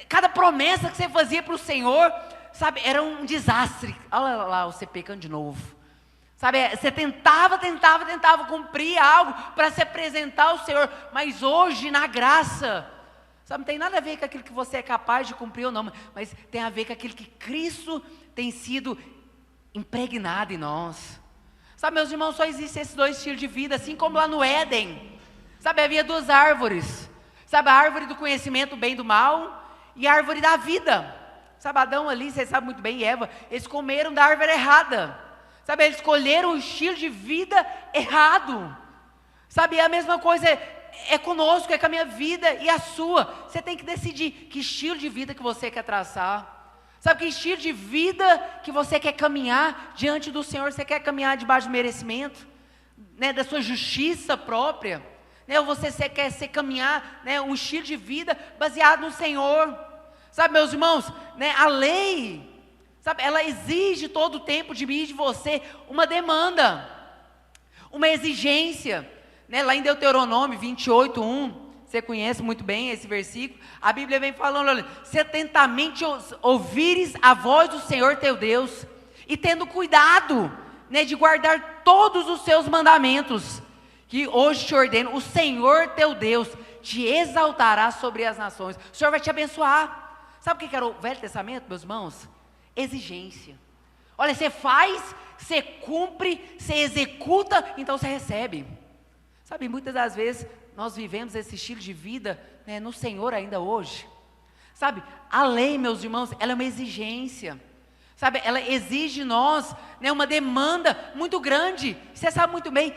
cada promessa que você fazia para o Senhor, sabe, era um desastre. Olha lá, você pecando de novo. Sabe, você tentava cumprir algo para se apresentar ao Senhor, mas hoje na graça, sabe, não tem nada a ver com aquilo que você é capaz de cumprir ou não, mas tem a ver com aquilo que Cristo tem sido impregnado em nós. Sabe, meus irmãos, só existem esses 2 estilos de vida, assim como lá no Éden. Sabe, havia 2 árvores. Sabe, a árvore do conhecimento do bem e do mal e a árvore da vida. Sabe, Adão ali, vocês sabem muito bem, e Eva, eles comeram da árvore errada. Sabe, eles escolheram um estilo de vida errado. Sabe, a mesma coisa é conosco, é com a minha vida e a sua. Você tem que decidir que estilo de vida que você quer traçar. Sabe, que estilo de vida que você quer caminhar diante do Senhor. Você quer caminhar debaixo do merecimento, da sua justiça própria, ou você quer caminhar, um estilo de vida baseado no Senhor. Sabe, meus irmãos, a lei, sabe, ela exige todo o tempo de mim e de você uma demanda, uma exigência. Lá em Deuteronômio 28:1, você conhece muito bem esse versículo, a Bíblia vem falando, olha, se atentamente ouvires a voz do Senhor teu Deus, e tendo cuidado, de guardar todos os seus mandamentos, que hoje te ordeno, o Senhor teu Deus te exaltará sobre as nações. O Senhor vai te abençoar. Sabe o que era o Velho Testamento, meus irmãos? Exigência. Olha, você faz, você cumpre, você executa, então você recebe. Sabe, muitas das vezes nós vivemos esse estilo de vida, no Senhor ainda hoje. Sabe, a lei, meus irmãos, ela é uma exigência. Sabe, ela exige de nós, uma demanda muito grande. Você sabe muito bem,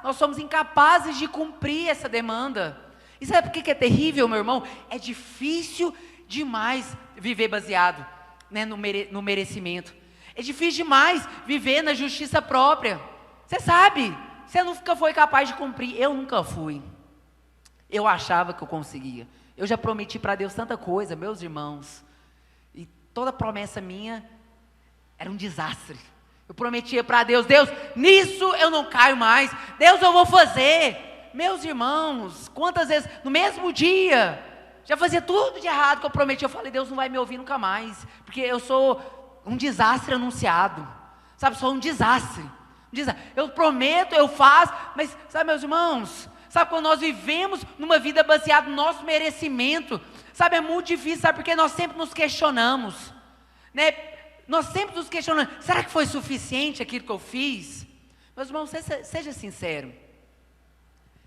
nós somos incapazes de cumprir essa demanda. E sabe por que é terrível, meu irmão? É difícil demais viver baseado, no merecimento. É difícil demais viver na justiça própria. Você sabe, você nunca foi capaz de cumprir. Eu nunca fui. Eu achava que eu conseguia. Eu já prometi para Deus tanta coisa, meus irmãos. Toda promessa minha era um desastre. Eu prometia para Deus, nisso eu não caio mais. Deus, eu vou fazer. Meus irmãos, quantas vezes, no mesmo dia, já fazia tudo de errado que eu prometi. Eu falei, Deus não vai me ouvir nunca mais, porque eu sou um desastre anunciado. Sabe, sou um desastre. Eu prometo, eu faço, mas, sabe, meus irmãos, sabe, quando nós vivemos numa vida baseada no nosso merecimento, sabe, é muito difícil, sabe, porque nós sempre nos questionamos. né? Nós sempre nos questionamos, será que foi suficiente aquilo que eu fiz? Meus irmãos, seja sincero.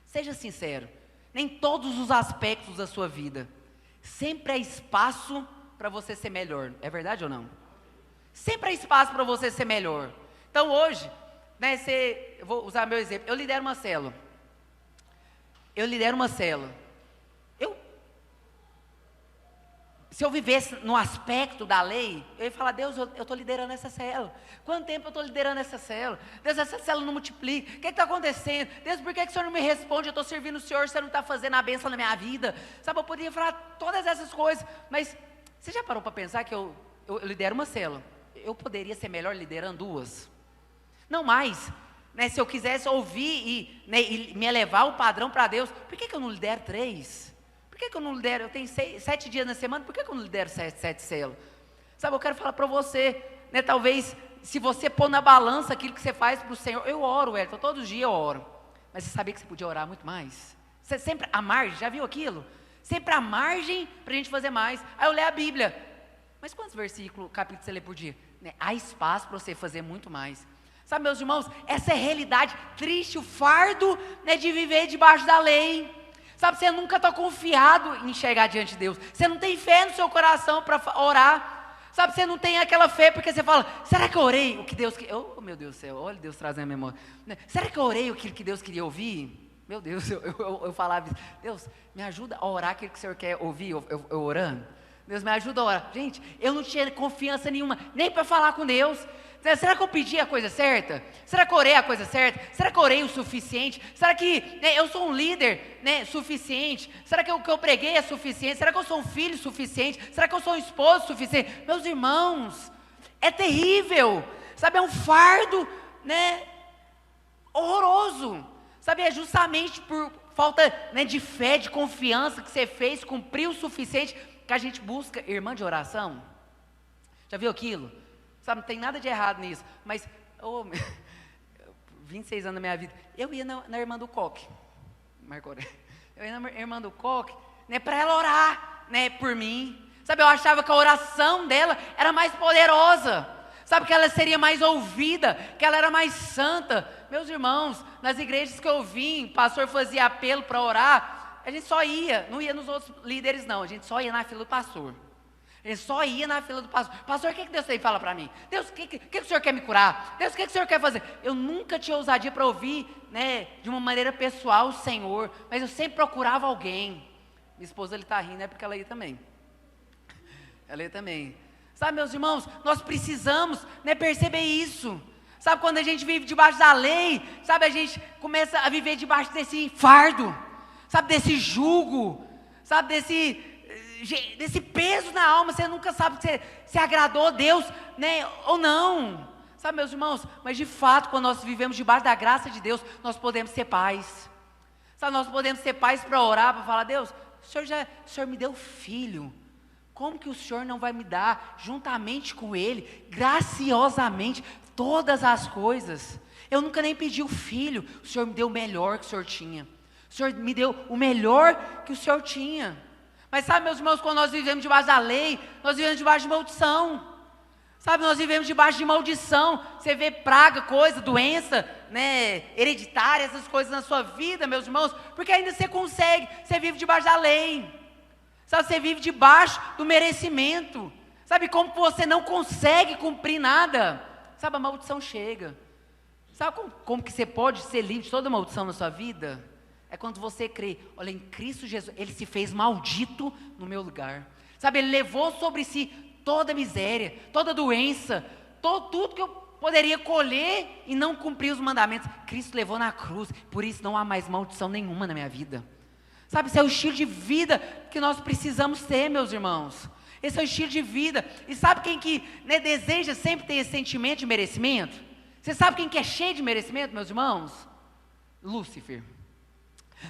Seja sincero. Nem todos os aspectos da sua vida. Sempre há espaço para você ser melhor. É verdade ou não? Sempre há espaço para você ser melhor. Então hoje, né, eu vou usar meu exemplo. Eu lidero uma célula. Se eu vivesse no aspecto da lei, eu ia falar, Deus, eu estou liderando essa célula. Quanto tempo eu estou liderando essa célula? Deus, essa célula não multiplica. O que está acontecendo? Deus, por que o Senhor não me responde? Eu estou servindo o Senhor, você não está fazendo a bênção na minha vida. Sabe, eu poderia falar todas essas coisas, mas você já parou para pensar que eu lidero uma célula? Eu poderia ser melhor liderando duas? Não mais. Né, se eu quisesse ouvir e me elevar o padrão para Deus, por que eu não lidero 3? Por que eu não lidero? Eu tenho 7 dias na semana, por que eu não lidero 7 células? Sabe, eu quero falar para você, né, talvez, se você pôr na balança aquilo que você faz para o Senhor, eu oro, Elton, todos os dias eu oro, mas você sabia que você podia orar muito mais? Você sempre, a margem, já viu aquilo? Sempre a margem para a gente fazer mais. Aí eu leio a Bíblia, mas quantos versículos, capítulos você lê por dia? Né, há espaço para você fazer muito mais. Sabe, meus irmãos, essa é a realidade triste, o fardo, né, de viver debaixo da lei. Sabe, você nunca está confiado em chegar diante de Deus. Você não tem fé no seu coração para orar. Sabe, você não tem aquela fé porque você fala, será que eu orei o que Deus queria? Oh, meu Deus do céu, olha Deus trazendo a memória. Será que eu orei aquilo que Deus queria ouvir? Meu Deus, eu falava, Deus, me ajuda a orar aquilo que o Senhor quer ouvir, eu orando. Deus, me ajuda a orar. Gente, eu não tinha confiança nenhuma, nem para falar com Deus. Será que eu pedi a coisa certa? Será que eu orei a coisa certa? Será que eu orei o suficiente? Será que, né, eu sou um líder, né, suficiente? Será que o que eu preguei é suficiente? Será que eu sou um filho suficiente? Será que eu sou um esposo suficiente? Meus irmãos, é terrível. Sabe, é um fardo, né, horroroso. Sabe, é justamente por falta, né, de fé, de confiança que você fez, cumpriu o suficiente, que a gente busca irmã de oração. Já viu aquilo? Sabe, não tem nada de errado nisso, mas 26 anos da minha vida, eu ia na irmã do Coque, Marco Aurélio, eu ia na irmã do Coque, né, para ela orar, né, por mim. Sabe, eu achava que a oração dela era mais poderosa, sabe, que ela seria mais ouvida, que ela era mais santa. Meus irmãos, nas igrejas que eu vim, o pastor fazia apelo para orar, a gente só ia, não ia nos outros líderes não, a gente só ia na fila do pastor. Ele só ia na fila do pastor. Pastor, o que Deus tem que falar para mim? Deus, o que o Senhor quer me curar? Deus, o que o Senhor quer fazer? Eu nunca tinha ousadia para ouvir, né, de uma maneira pessoal o Senhor, mas eu sempre procurava alguém. Minha esposa, ele está rindo, é porque ela ia também. Ela ia também. Sabe, meus irmãos, nós precisamos, né, perceber isso. Sabe, quando a gente vive debaixo da lei, sabe, a gente começa a viver debaixo desse fardo, sabe, desse jugo, sabe, desse peso na alma. Você nunca sabe se agradou a Deus, né, ou não. Sabe, meus irmãos, mas de fato, quando nós vivemos debaixo da graça de Deus, nós podemos ser pais. Sabe, nós podemos ser pais para orar, para falar, Deus, o Senhor me deu filho. Como que o Senhor não vai me dar, juntamente com Ele, graciosamente, todas as coisas? Eu nunca nem pedi o filho, o Senhor me deu o melhor que o Senhor tinha. O Senhor me deu o melhor que o Senhor tinha. Mas sabe, meus irmãos, quando nós vivemos debaixo da lei, nós vivemos debaixo de maldição. Sabe, nós vivemos debaixo de maldição. Você vê praga, coisa, doença, né, hereditária, essas coisas na sua vida, meus irmãos, porque ainda você consegue, você vive debaixo da lei. Sabe, você vive debaixo do merecimento. Sabe, como você não consegue cumprir nada, sabe, a maldição chega. Sabe como que você pode ser livre de toda maldição na sua vida? É quando você crê, olha, em Cristo Jesus, Ele se fez maldito no meu lugar. Sabe, Ele levou sobre si toda a miséria, toda a doença, tudo que eu poderia colher e não cumprir os mandamentos. Cristo levou na cruz, por isso não há mais maldição nenhuma na minha vida. Sabe, esse é o estilo de vida que nós precisamos ter, meus irmãos. Esse é o estilo de vida. E sabe quem que, né, deseja sempre ter esse sentimento de merecimento? Você sabe quem que é cheio de merecimento, meus irmãos? Lúcifer.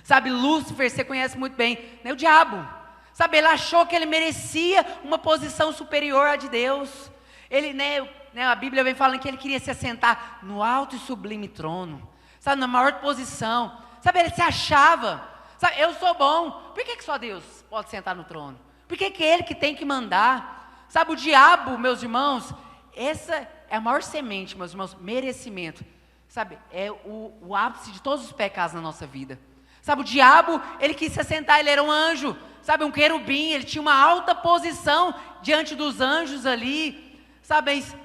Sabe, Lúcifer, você conhece muito bem, né, o diabo. Sabe, ele achou que ele merecia uma posição superior à de Deus. Ele, né, a Bíblia vem falando que ele queria se assentar no alto e sublime trono. Sabe, na maior posição. Sabe, ele se achava, sabe, eu sou bom. Por que só Deus pode sentar no trono? Por que Ele que tem que mandar? Sabe, o diabo, meus irmãos, essa é a maior semente, meus irmãos, merecimento. Sabe, é o ápice de todos os pecados na nossa vida. Sabe, o diabo, ele quis se assentar, ele era um anjo, sabe, um querubim, ele tinha uma alta posição diante dos anjos ali, sabe, mas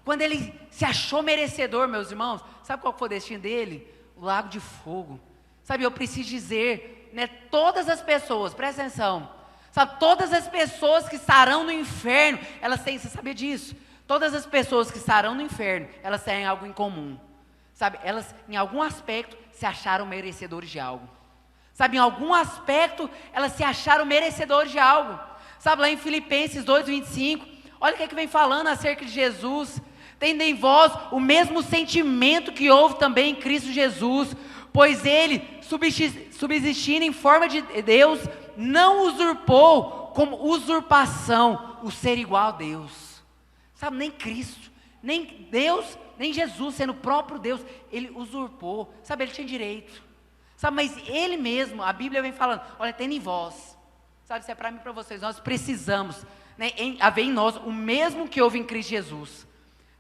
quando ele se achou merecedor, meus irmãos, sabe qual foi o destino dele? O lago de fogo. Sabe, eu preciso dizer, né, todas as pessoas, presta atenção, sabe, todas as pessoas que estarão no inferno, elas têm, você sabia disso? Todas as pessoas que estarão no inferno, elas têm algo em comum, sabe, elas em algum aspecto se acharam merecedores de algo, sabe, em algum aspecto elas se acharam merecedores de algo, sabe, lá em Filipenses 2:25, olha o que é que vem falando acerca de Jesus: tendo em vós o mesmo sentimento que houve também em Cristo Jesus, pois ele, subsistindo em forma de Deus, não usurpou como usurpação o ser igual a Deus. Sabe, nem Cristo, nem Deus, nem Jesus, sendo o próprio Deus, ele usurpou. Sabe, ele tinha direito. Sabe, mas ele mesmo, a Bíblia vem falando, olha, tendo em vós. Sabe, isso é para mim e para vocês, nós precisamos, né, haver em nós o mesmo que houve em Cristo Jesus.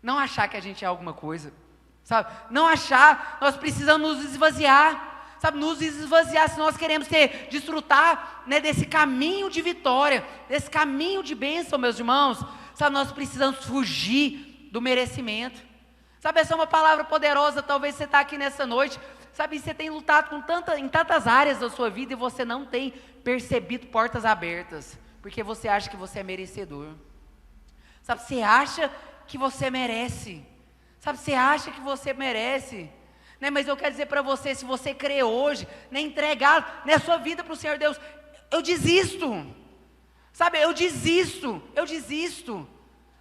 Não achar que a gente é alguma coisa, sabe? Não achar, nós precisamos nos esvaziar, sabe? Nos esvaziar se nós queremos desfrutar, né, desse caminho de vitória, desse caminho de bênção, meus irmãos. Sabe, nós precisamos fugir do merecimento. Sabe, essa é uma palavra poderosa, talvez você está aqui nessa noite, sabe, você tem lutado em tantas áreas da sua vida e você não tem percebido portas abertas, porque você acha que você é merecedor. Sabe, você acha que você merece, sabe, você acha que você merece, né? Mas eu quero dizer para você, se você crê hoje, né, entregar, né, a sua vida para o Senhor Deus, eu desisto, sabe, eu desisto,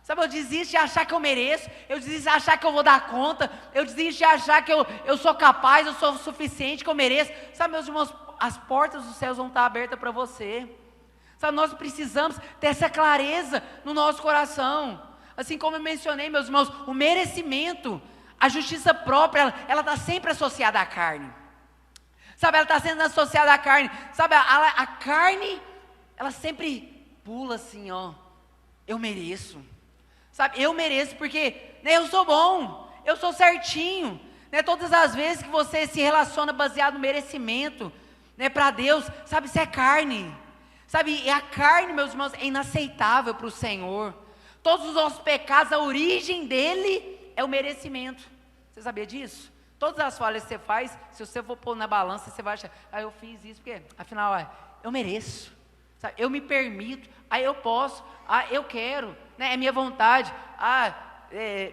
sabe, eu desisto de achar que eu mereço, eu desisto de achar que eu vou dar conta, eu desisto de achar que eu sou capaz, eu sou o suficiente, que eu mereço, sabe, meus irmãos, as portas dos céus vão estar abertas para você, sabe, nós precisamos ter essa clareza no nosso coração. Assim como eu mencionei, meus irmãos, o merecimento, a justiça própria, ela está sempre associada à carne. Sabe, ela está sempre associada à carne. Sabe, a carne, ela sempre pula assim, ó, eu mereço. Sabe, eu mereço porque, né, eu sou bom, eu sou certinho. Né, todas as vezes que você se relaciona baseado no merecimento, né, para Deus, sabe, isso é carne. Sabe, e a carne, meus irmãos, é inaceitável para o Senhor. Todos os nossos pecados, a origem dele é o merecimento. Você sabia disso? Todas as falhas que você faz, se você for pôr na balança, você vai achar, eu fiz isso, porque afinal, eu mereço, sabe? Eu me permito, eu posso, eu quero, né? É minha vontade,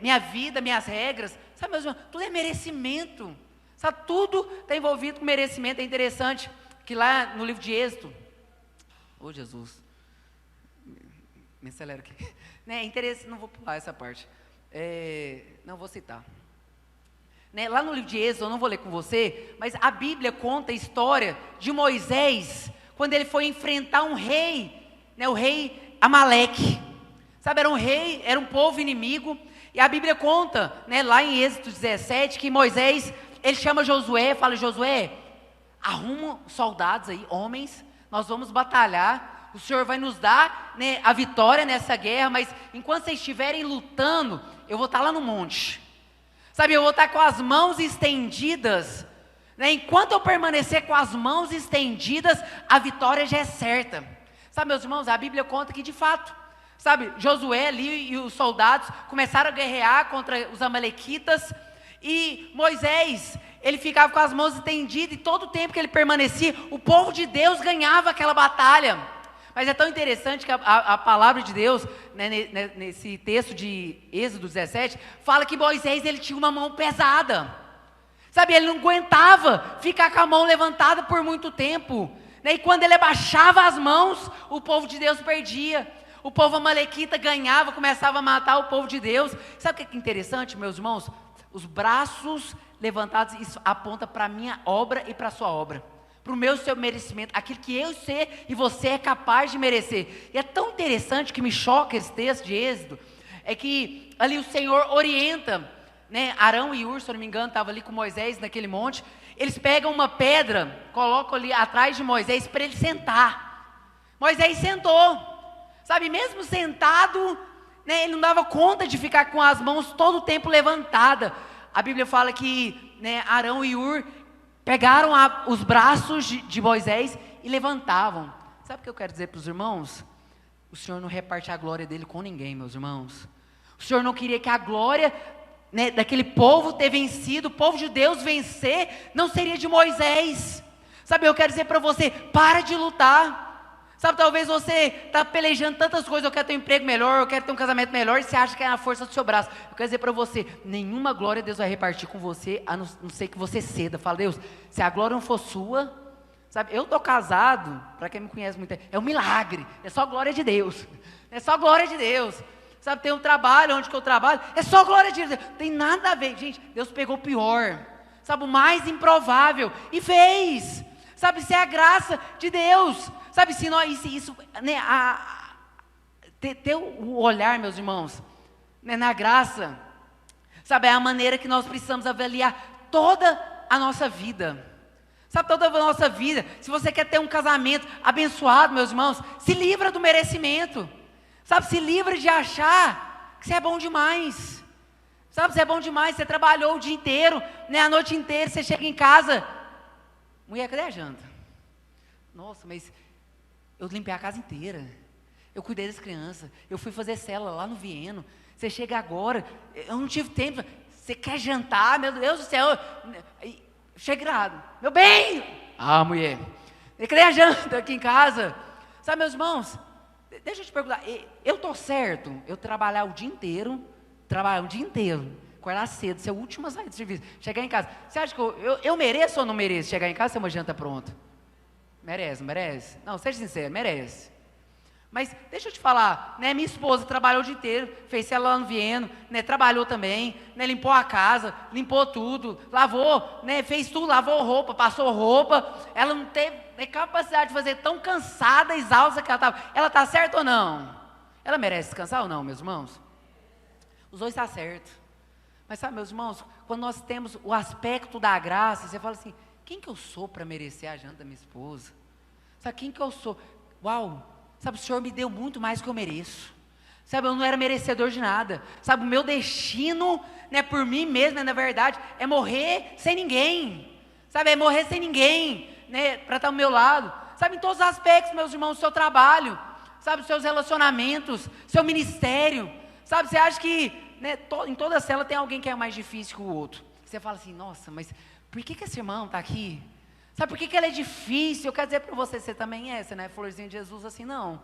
minha vida, minhas regras, sabe, meus irmãos, tudo é merecimento, sabe? Tudo está envolvido com merecimento. É interessante que lá no livro de Êxodo, Jesus, me acelera aqui. Né, interesse, não vou pular essa parte, não vou citar. Né, lá no livro de Êxodo, eu não vou ler com você, mas a Bíblia conta a história de Moisés, quando ele foi enfrentar um rei, né, o rei Amaleque. Sabe, era um rei, era um povo inimigo, e a Bíblia conta, né, lá em Êxodo 17, que Moisés, ele chama Josué, fala, Josué, arruma soldados aí, homens, nós vamos batalhar, o Senhor vai nos dar, né, a vitória nessa guerra, mas enquanto vocês estiverem lutando, eu vou estar lá no monte, sabe, eu vou estar com as mãos estendidas, né, enquanto eu permanecer com as mãos estendidas, a vitória já é certa. Sabe, meus irmãos, a Bíblia conta que de fato, sabe, Josué ali e os soldados começaram a guerrear contra os amalequitas, e Moisés, ele ficava com as mãos estendidas, e todo o tempo que ele permanecia, o povo de Deus ganhava aquela batalha. Mas é tão interessante que a palavra de Deus, né, nesse texto de Êxodo 17, fala que Moisés, ele tinha uma mão pesada, sabe, ele não aguentava ficar com a mão levantada por muito tempo, né, e quando ele abaixava as mãos, o povo de Deus perdia, o povo amalequita ganhava, começava a matar o povo de Deus. Sabe o que é interessante, meus irmãos? Os braços levantados, isso aponta para a minha obra e para a sua obra, para o meu seu merecimento, aquilo que eu sei e você é capaz de merecer. E é tão interessante, que me choca esse texto de Êxodo, é que ali o Senhor orienta, né, Arão e Hur, se eu não me engano, estavam ali com Moisés naquele monte, eles pegam uma pedra, colocam ali atrás de Moisés para ele sentar. Moisés sentou, Sabe, mesmo sentado, né, ele não dava conta de ficar com as mãos todo o tempo levantadas. A Bíblia fala que, né, Arão e Hur pegaram os braços de Moisés e levantavam. Sabe o que eu quero dizer para os irmãos? O Senhor não reparte a glória dele com ninguém, meus irmãos. O Senhor não queria que a glória, né, daquele povo ter vencido, o povo de Deus vencer, não seria de Moisés. Sabe, eu quero dizer para você, para de lutar. Sabe, talvez você está pelejando tantas coisas, eu quero ter um emprego melhor, eu quero ter um casamento melhor, e você acha que é na força do seu braço. Eu quero dizer para você, nenhuma glória Deus vai repartir com você, a não ser que você ceda. Fala, Deus, se a glória não for sua, sabe, eu estou casado, para quem me conhece muito, é um milagre, é só glória de Deus, é só glória de Deus. Sabe, tem um trabalho, onde que eu trabalho, é só glória de Deus, tem nada a ver. Gente, Deus pegou o pior, sabe, o mais improvável, e fez. Sabe, isso é a graça de Deus. Sabe, se nós, isso, né, ter o olhar, meus irmãos, né, na graça, sabe, é a maneira que nós precisamos avaliar toda a nossa vida. Sabe, toda a nossa vida. Se você quer ter um casamento abençoado, meus irmãos, se livra do merecimento. Sabe, se livra de achar que você é bom demais. Sabe, você é bom demais, você trabalhou o dia inteiro, né, a noite inteira, você chega em casa, mulher, cadê a janta? Nossa, mas eu limpei a casa inteira, eu cuidei das crianças, eu fui fazer célula lá no Vieno, você chega agora, eu não tive tempo, você quer jantar, meu Deus do céu, chega errado, meu bem, mulher, cadê a janta aqui em casa? Sabe, meus irmãos, deixa eu te perguntar, eu estou certo, eu trabalhar o dia inteiro, acordar cedo, ser o último a sair do serviço, chegar em casa, você acha que eu mereço ou não mereço chegar em casa e ter uma janta pronta? Merece, não merece? Não, seja sincero, merece. Mas deixa eu te falar, né, minha esposa trabalhou o dia inteiro, fez célula lá no Vieno, né, trabalhou também, né, limpou a casa, limpou tudo, lavou, né, fez tudo, lavou roupa, passou roupa, ela não teve capacidade de fazer tão cansada, exausta que ela estava. Ela está certa ou não? Ela merece descansar ou não, meus irmãos? Os dois estão certos. Mas sabe, meus irmãos, quando nós temos o aspecto da graça, você fala assim, quem que eu sou para merecer a janta da minha esposa? Sabe, quem que eu sou? Uau, sabe, o Senhor me deu muito mais do que eu mereço. Sabe, eu não era merecedor de nada. Sabe, o meu destino, né, por mim mesmo, né, na verdade, é morrer sem ninguém. Sabe, é morrer sem ninguém, né, para estar ao meu lado. Sabe, em todos os aspectos, meus irmãos, do seu trabalho, sabe, seus relacionamentos, seu ministério. Sabe, você acha que, né, em toda célula tem alguém que é mais difícil que o outro. Você fala assim, nossa, mas por que esse irmão está aqui? Sabe por que ela é difícil? Eu quero dizer para você, você também é, você não é florzinha de Jesus assim não.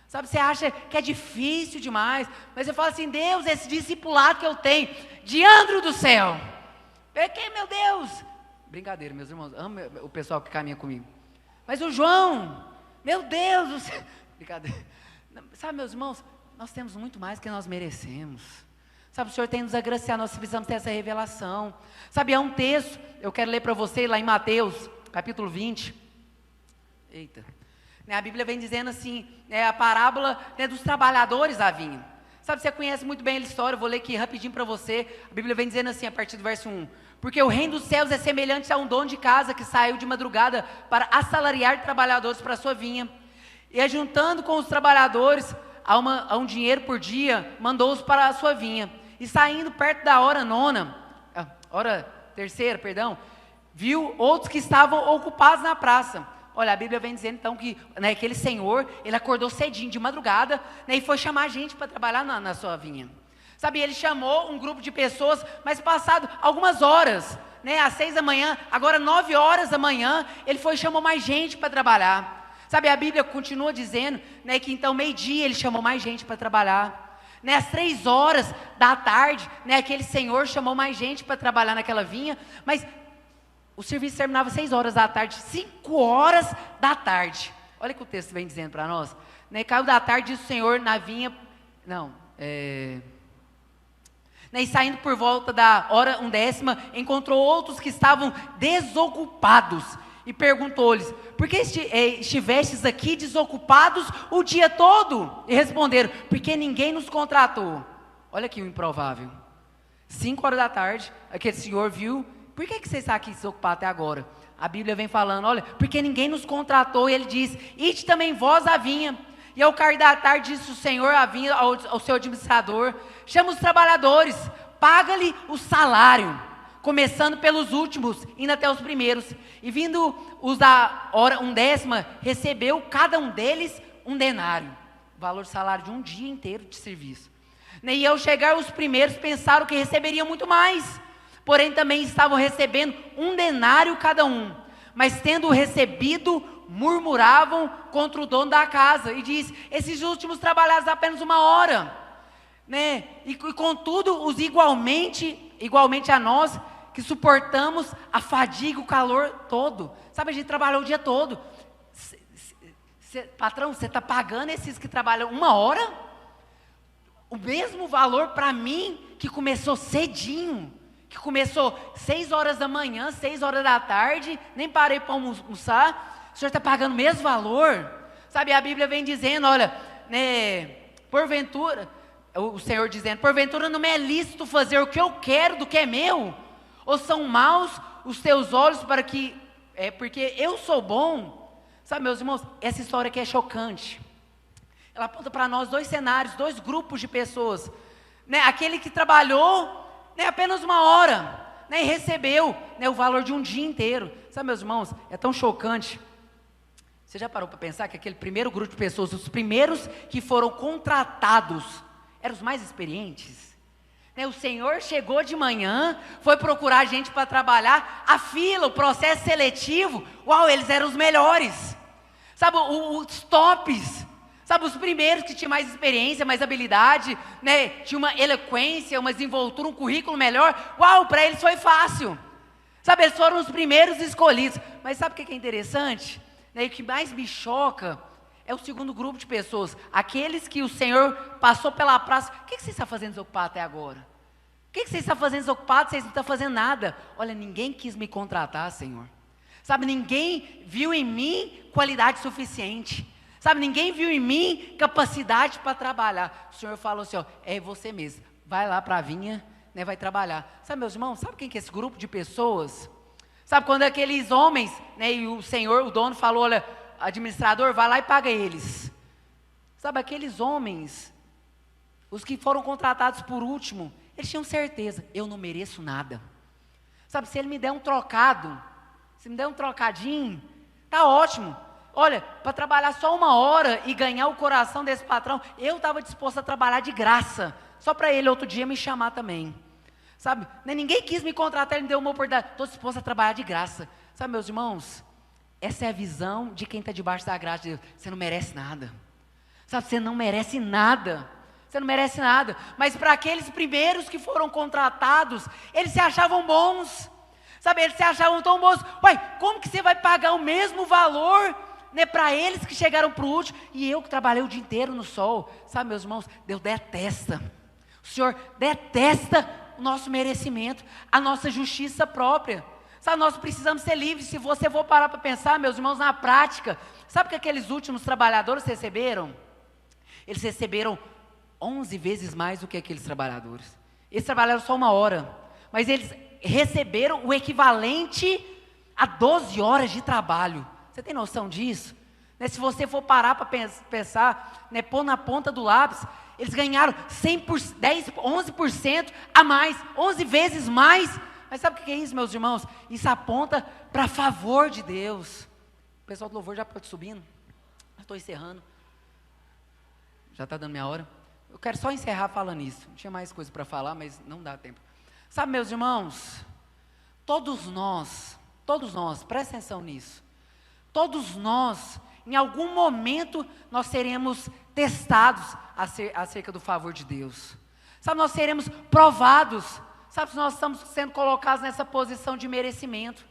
Sabe, você acha que é difícil demais, mas você fala assim, Deus, esse discipulado que eu tenho, Diandro do céu, quem, meu Deus? Brincadeira, meus irmãos, amo o pessoal que caminha comigo. Mas o João, meu Deus do céu, brincadeira. Sabe, meus irmãos, nós temos muito mais que nós merecemos. Sabe, o Senhor tem nos agraciado, nós precisamos ter essa revelação. Sabe, há um texto, eu quero ler para você lá em Mateus, capítulo 20. Eita. A Bíblia vem dizendo assim, a parábola, né, dos trabalhadores da vinha. Sabe, você conhece muito bem a história, eu vou ler aqui rapidinho para você. A Bíblia vem dizendo assim, a partir do verso 1. Porque o reino dos céus é semelhante a um dono de casa que saiu de madrugada para assalariar trabalhadores para a sua vinha. E ajuntando com os trabalhadores a um dinheiro por dia, mandou-os para a sua vinha. E saindo perto da hora terceira, viu outros que estavam ocupados na praça. Olha, a Bíblia vem dizendo então que, né, aquele senhor, ele acordou cedinho, de madrugada, né, e foi chamar gente para trabalhar na sua vinha. Sabe, ele chamou um grupo de pessoas, mas passado algumas horas, né, às 6 da manhã, agora 9 horas da manhã, ele foi e chamou mais gente para trabalhar. Sabe, a Bíblia continua dizendo, né, que então meio-dia ele chamou mais gente para trabalhar. Né, às 3 horas da tarde, né, aquele senhor chamou mais gente para trabalhar naquela vinha, mas o serviço terminava às 6 horas da tarde, 5 horas da tarde. Olha o que o texto vem dizendo para nós. Né, caiu da tarde, disse o Senhor na vinha, e saindo por volta da hora 1/10, encontrou outros que estavam desocupados e perguntou-lhes, por que estivestes aqui desocupados o dia todo? E responderam, porque ninguém nos contratou. Olha aqui o improvável. 5 horas da tarde, aquele senhor viu, por que você está aqui desocupado até agora? A Bíblia vem falando, olha, porque ninguém nos contratou, e ele diz, ide também vós à vinha. E ao cair da tarde disse o Senhor ao seu administrador: chama os trabalhadores, paga-lhe o salário, começando pelos últimos, indo até os primeiros. E vindo os da hora 1/10, recebeu cada um deles 1 denário, o valor de salário de um dia inteiro de serviço. E ao chegar os primeiros, pensaram que receberiam muito mais, porém também estavam recebendo 1 denário cada um. Mas tendo recebido, murmuravam contra o dono da casa, e diz: esses últimos trabalharam apenas 1 hora, e contudo, os igualmente a nós, que suportamos a fadiga, o calor todo. Sabe, a gente trabalhou o dia todo. Patrão, você está pagando esses que trabalham 1 hora? O mesmo valor para mim, que começou cedinho, que começou 6 horas da manhã, 6 horas da tarde, nem parei para almoçar. O senhor está pagando o mesmo valor? Sabe, a Bíblia vem dizendo, olha, porventura, o Senhor dizendo: porventura não me é lícito fazer o que eu quero do que é meu? Ou são maus os teus olhos para que, porque eu sou bom? Sabe, meus irmãos, essa história aqui é chocante. Ela aponta para nós 2 cenários, 2 grupos de pessoas, aquele que trabalhou, apenas 1 hora, e recebeu, o valor de um dia inteiro. Sabe, meus irmãos, é tão chocante. Você já parou para pensar que aquele primeiro grupo de pessoas, os primeiros que foram contratados, eram os mais experientes? O Senhor chegou de manhã, foi procurar gente para trabalhar, a fila, o processo seletivo, eles eram os melhores, sabe, os tops, sabe, os primeiros que tinham mais experiência, mais habilidade, tinha uma eloquência, uma desenvoltura, um currículo melhor. Para eles foi fácil, sabe, eles foram os primeiros escolhidos. Mas sabe o que é interessante? O que mais me choca é o segundo grupo de pessoas, aqueles que o Senhor passou pela praça. O que você está fazendo desocupado até agora? O que você está fazendo desocupado? Vocês não estão fazendo nada. Olha, ninguém quis me contratar, Senhor. Sabe, ninguém viu em mim qualidade suficiente. Sabe, ninguém viu em mim capacidade para trabalhar. O Senhor falou assim, é você mesmo, vai lá para a vinha, vai trabalhar. Sabe, meus irmãos, sabe quem que é esse grupo de pessoas? Sabe, quando aqueles homens, e o Senhor, o dono falou, olha, administrador, vai lá e paga eles. Sabe, aqueles homens, os que foram contratados por último, eles tinham certeza: eu não mereço nada. Sabe, se ele me der um trocado, se me der um trocadinho, tá ótimo. Olha, para trabalhar só 1 hora e ganhar o coração desse patrão, eu estava disposto a trabalhar de graça, só para ele outro dia me chamar também. Sabe, ninguém quis me contratar, ele me deu uma oportunidade, estou disposto a trabalhar de graça. Sabe, meus irmãos, essa é a visão de quem está debaixo da graça de Deus. Você não merece nada. Sabe, você não merece nada. Você não merece nada. Mas para aqueles primeiros que foram contratados, eles se achavam bons. Sabe, eles se achavam tão bons. Como que você vai pagar o mesmo valor, para eles que chegaram para o último, e eu que trabalhei o dia inteiro no sol? Sabe, meus irmãos, Deus detesta. O Senhor detesta o nosso merecimento, a nossa justiça própria. Sabe, nós precisamos ser livres. Se você for parar para pensar, meus irmãos, na prática, sabe o que aqueles últimos trabalhadores receberam? Eles receberam 11 vezes mais do que aqueles trabalhadores. Eles trabalharam só 1 hora, mas eles receberam o equivalente a 12 horas de trabalho. Você tem noção disso? Se você for parar para pensar, pôr na ponta do lápis, eles ganharam 11% a mais, 11 vezes mais. Mas sabe o que é isso, meus irmãos? Isso aponta para favor de Deus. O pessoal do louvor já pode subindo. Eu estou encerrando. Já está dando minha hora. Eu quero só encerrar falando isso. Não tinha mais coisa para falar, mas não dá tempo. Sabe, meus irmãos, todos nós, presta atenção nisso. Todos nós, em algum momento, nós seremos testados acerca do favor de Deus. Sabe, nós seremos provados. Sabe, nós estamos sendo colocados nessa posição de merecimento.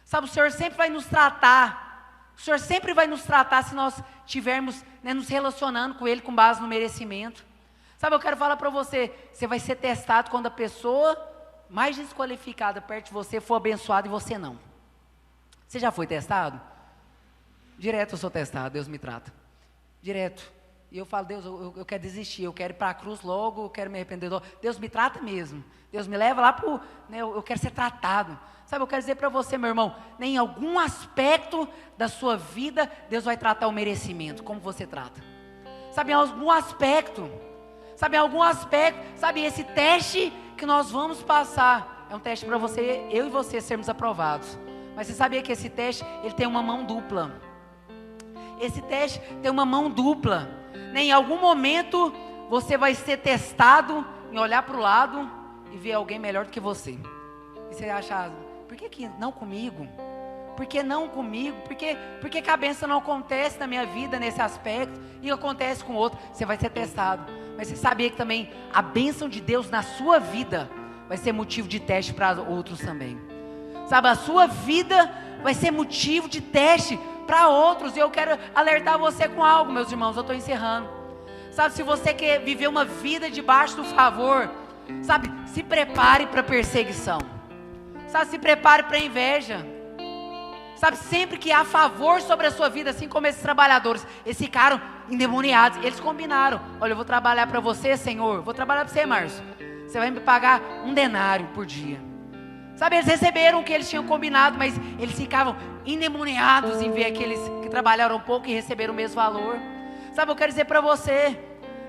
Sabe, o Senhor sempre vai nos tratar. O Senhor sempre vai nos tratar se nós estivermos nos relacionando com Ele com base no merecimento. Sabe, eu quero falar para você, você vai ser testado quando a pessoa mais desqualificada perto de você for abençoada e você não. Você já foi testado? Direto eu sou testado, Deus me trata. Direto. E eu falo, Deus, eu quero desistir, eu quero ir para a cruz logo, eu quero me arrepender logo. Deus me trata mesmo. Deus me leva lá para o... eu quero ser tratado. Sabe, eu quero dizer para você, meu irmão, em algum aspecto da sua vida, Deus vai tratar o merecimento, como você trata. sabe, em algum aspecto, sabe, esse teste que nós vamos passar, é um teste para eu e você sermos aprovados. Mas você sabia que esse teste, ele tem uma mão dupla? Esse teste tem uma mão dupla, né? Em algum momento, você vai ser testado em olhar para o lado e ver alguém melhor do que você. E você acha, por que não comigo? Por que não comigo? Por que a bênção não acontece na minha vida nesse aspecto e acontece com outro? Você vai ser testado. Mas você sabia que também a bênção de Deus na sua vida vai ser motivo de teste para outros também. Sabe, a sua vida vai ser motivo de teste para outros. E eu quero alertar você com algo, meus irmãos, eu estou encerrando. Sabe, se você quer viver uma vida debaixo do favor, sabe, se prepare para perseguição. Sabe, se prepare para inveja. Sabe, sempre que há favor sobre a sua vida, assim como esses trabalhadores, eles ficaram endemoniados, eles combinaram, olha, eu vou trabalhar para você, Senhor, vou trabalhar para você, Márcio, você vai me pagar 1 denário por dia. Sabe, eles receberam o que eles tinham combinado, mas eles ficavam endemoniados em ver aqueles que trabalharam um pouco e receberam o mesmo valor. Sabe, eu quero dizer para você,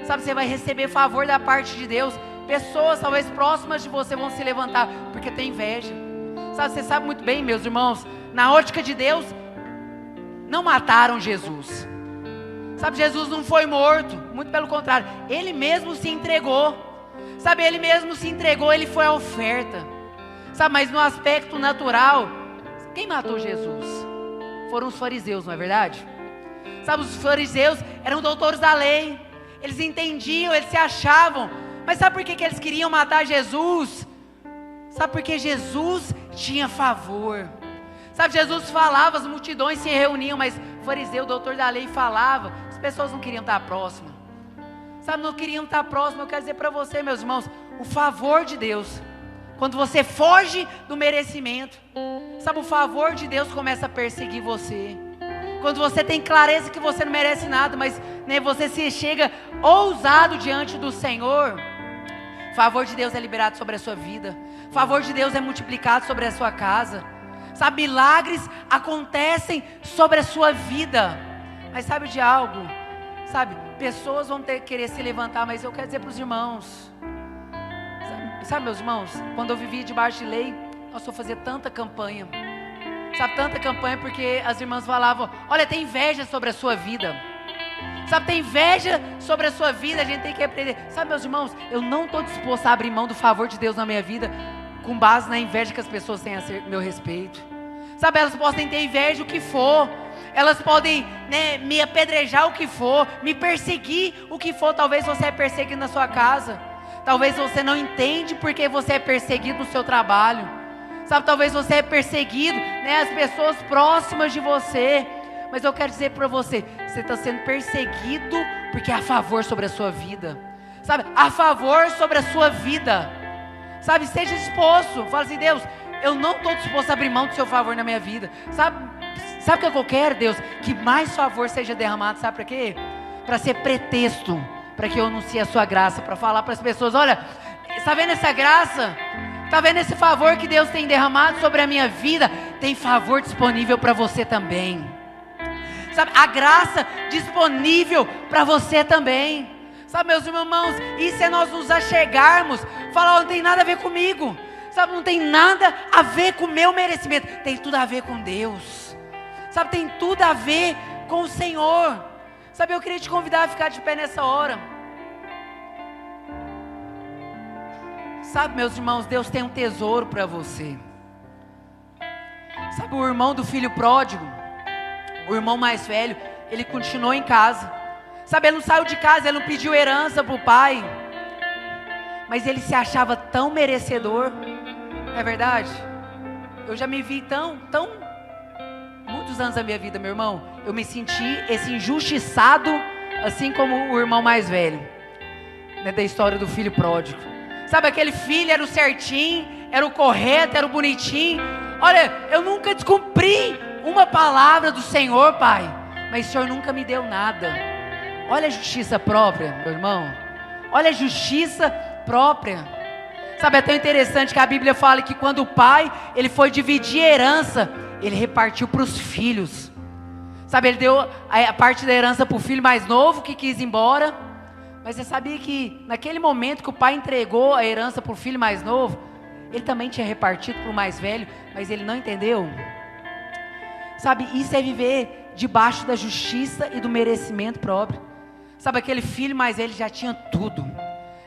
sabe, você vai receber favor da parte de Deus, pessoas talvez próximas de você vão se levantar, porque tem inveja. Sabe, você sabe muito bem, meus irmãos, na ótica de Deus, não mataram Jesus. Sabe, Jesus não foi morto, muito pelo contrário, Ele mesmo se entregou. Sabe, Ele mesmo se entregou, Ele foi a oferta. Sabe, mas no aspecto natural, quem matou Jesus? Foram os fariseus, não é verdade? Sabe, os fariseus eram doutores da lei, eles entendiam, eles se achavam. Mas sabe por que eles queriam matar Jesus? Sabe, porque Jesus tinha favor. Sabe, Jesus falava, as multidões se reuniam, mas o fariseu, o doutor da lei, falava, as pessoas não queriam estar próximas. Sabe, não queriam estar próximas. Eu quero dizer para você, meus irmãos, o favor de Deus, quando você foge do merecimento, sabe, o favor de Deus começa a perseguir você. Quando você tem clareza que você não merece nada, mas né, você se chega ousado diante do Senhor, o favor de Deus é liberado sobre a sua vida, o favor de Deus é multiplicado sobre a sua casa. Sabe, milagres acontecem sobre a sua vida. Mas sabe de algo? Sabe, pessoas vão querer se levantar, mas eu quero dizer para os irmãos. Sabe, meus irmãos, quando eu vivia debaixo de lei, nossa, eu fazia tanta campanha. Sabe, tanta campanha porque as irmãs falavam, olha, tem inveja sobre a sua vida. Sabe, tem inveja sobre a sua vida, a gente tem que aprender. Sabe, meus irmãos, eu não estou disposto a abrir mão do favor de Deus na minha vida com base na inveja que as pessoas têm a meu respeito. Sabe, elas podem ter inveja o que for, elas podem né, me apedrejar o que for, me perseguir o que for. Talvez você é perseguido na sua casa, talvez você não entende porque você é perseguido no seu trabalho. Sabe, talvez você é perseguido, né, as pessoas próximas de você. Mas eu quero dizer para você, você está sendo perseguido porque há favor sobre a sua vida. Sabe, há favor sobre a sua vida. Sabe, esteja disposto. Fala assim, Deus, eu não estou disposto a abrir mão do seu favor na minha vida. Sabe o que eu quero, Deus? Que mais favor seja derramado. Sabe para quê? Para ser pretexto, para que eu anuncie a sua graça, para falar para as pessoas, olha, está vendo essa graça? Está vendo esse favor que Deus tem derramado sobre a minha vida? Tem favor disponível para você também. Sabe, a graça disponível para você também. Sabe, meus irmãos, isso é nós nos achegarmos, falar, não tem nada a ver comigo. Sabe, não tem nada a ver com o meu merecimento, tem tudo a ver com Deus. Sabe, tem tudo a ver com o Senhor. Sabe, eu queria te convidar a ficar de pé nessa hora. Sabe, meus irmãos, Deus tem um tesouro para você. Sabe, o irmão do filho pródigo, o irmão mais velho, ele continuou em casa. Sabe, ele não saiu de casa, ele não pediu herança para o pai, mas ele se achava tão merecedor. Não é verdade? Eu já me vi muitos anos da minha vida, meu irmão, eu me senti esse injustiçado, assim como o irmão mais velho, né, da história do filho pródigo. Sabe, aquele filho era o certinho, era o correto, era o bonitinho. Olha, eu nunca descumpri uma palavra do Senhor, pai, mas o Senhor nunca me deu nada. Olha a justiça própria, meu irmão. Olha a justiça própria. Sabe, é tão interessante que a Bíblia fala que quando o pai, ele foi dividir a herança, ele repartiu para os filhos. Sabe, ele deu a parte da herança para o filho mais novo que quis ir embora. Mas você sabia que naquele momento que o pai entregou a herança para o filho mais novo, ele também tinha repartido para o mais velho, mas ele não entendeu? Sabe, isso é viver debaixo da justiça e do merecimento próprio. Sabe, aquele filho mais velho já tinha tudo.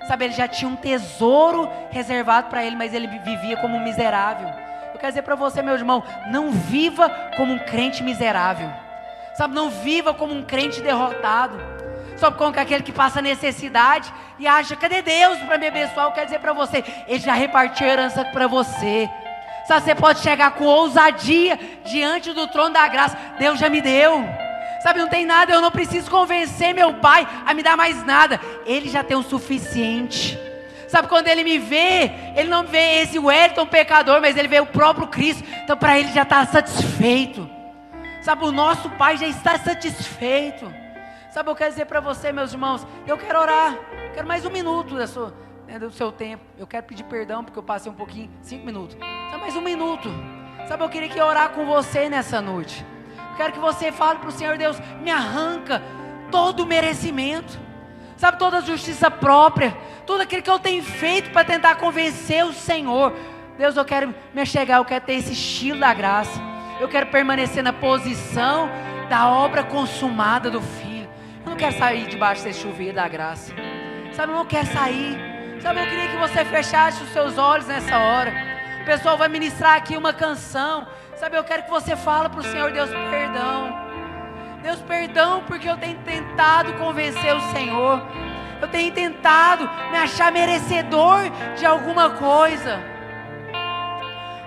Sabe, ele já tinha um tesouro reservado para ele, mas ele vivia como um miserável. Eu quero dizer para você, meu irmão, não viva como um crente miserável. Sabe, não viva como um crente derrotado. Sabe, como aquele que passa necessidade e acha, cadê Deus para me abençoar? Eu quero dizer para você, Ele já repartiu a herança para você. Sabe, você pode chegar com ousadia diante do trono da graça. Deus já me deu. Sabe, não tem nada, eu não preciso convencer meu pai a me dar mais nada. Ele já tem o suficiente. Sabe, quando ele me vê, ele não vê esse Wellington pecador, mas ele vê o próprio Cristo. Então para ele já está satisfeito. Sabe, o nosso Pai já está satisfeito. Sabe, eu quero dizer para você, meus irmãos, eu quero orar, quero mais um minuto do seu tempo. Eu quero pedir perdão porque eu passei um pouquinho, 5 minutos. Só mais um minuto. Sabe, eu queria que orar com você nessa noite. Eu quero que você fale para o Senhor, Deus, me arranca todo o merecimento. Sabe, toda a justiça própria, tudo aquilo que eu tenho feito para tentar convencer o Senhor. Deus, eu quero me achegar, eu quero ter esse estilo da graça. Eu quero permanecer na posição da obra consumada do Filho. Eu não quero sair debaixo desse chuveiro da graça. Sabe, eu não quero sair. Sabe, eu queria que você fechasse os seus olhos nessa hora. O pessoal vai ministrar aqui uma canção. Sabe, eu quero que você fale para o Senhor, Deus, perdão. Deus, perdão, porque eu tenho tentado convencer o Senhor. Eu tenho tentado me achar merecedor de alguma coisa.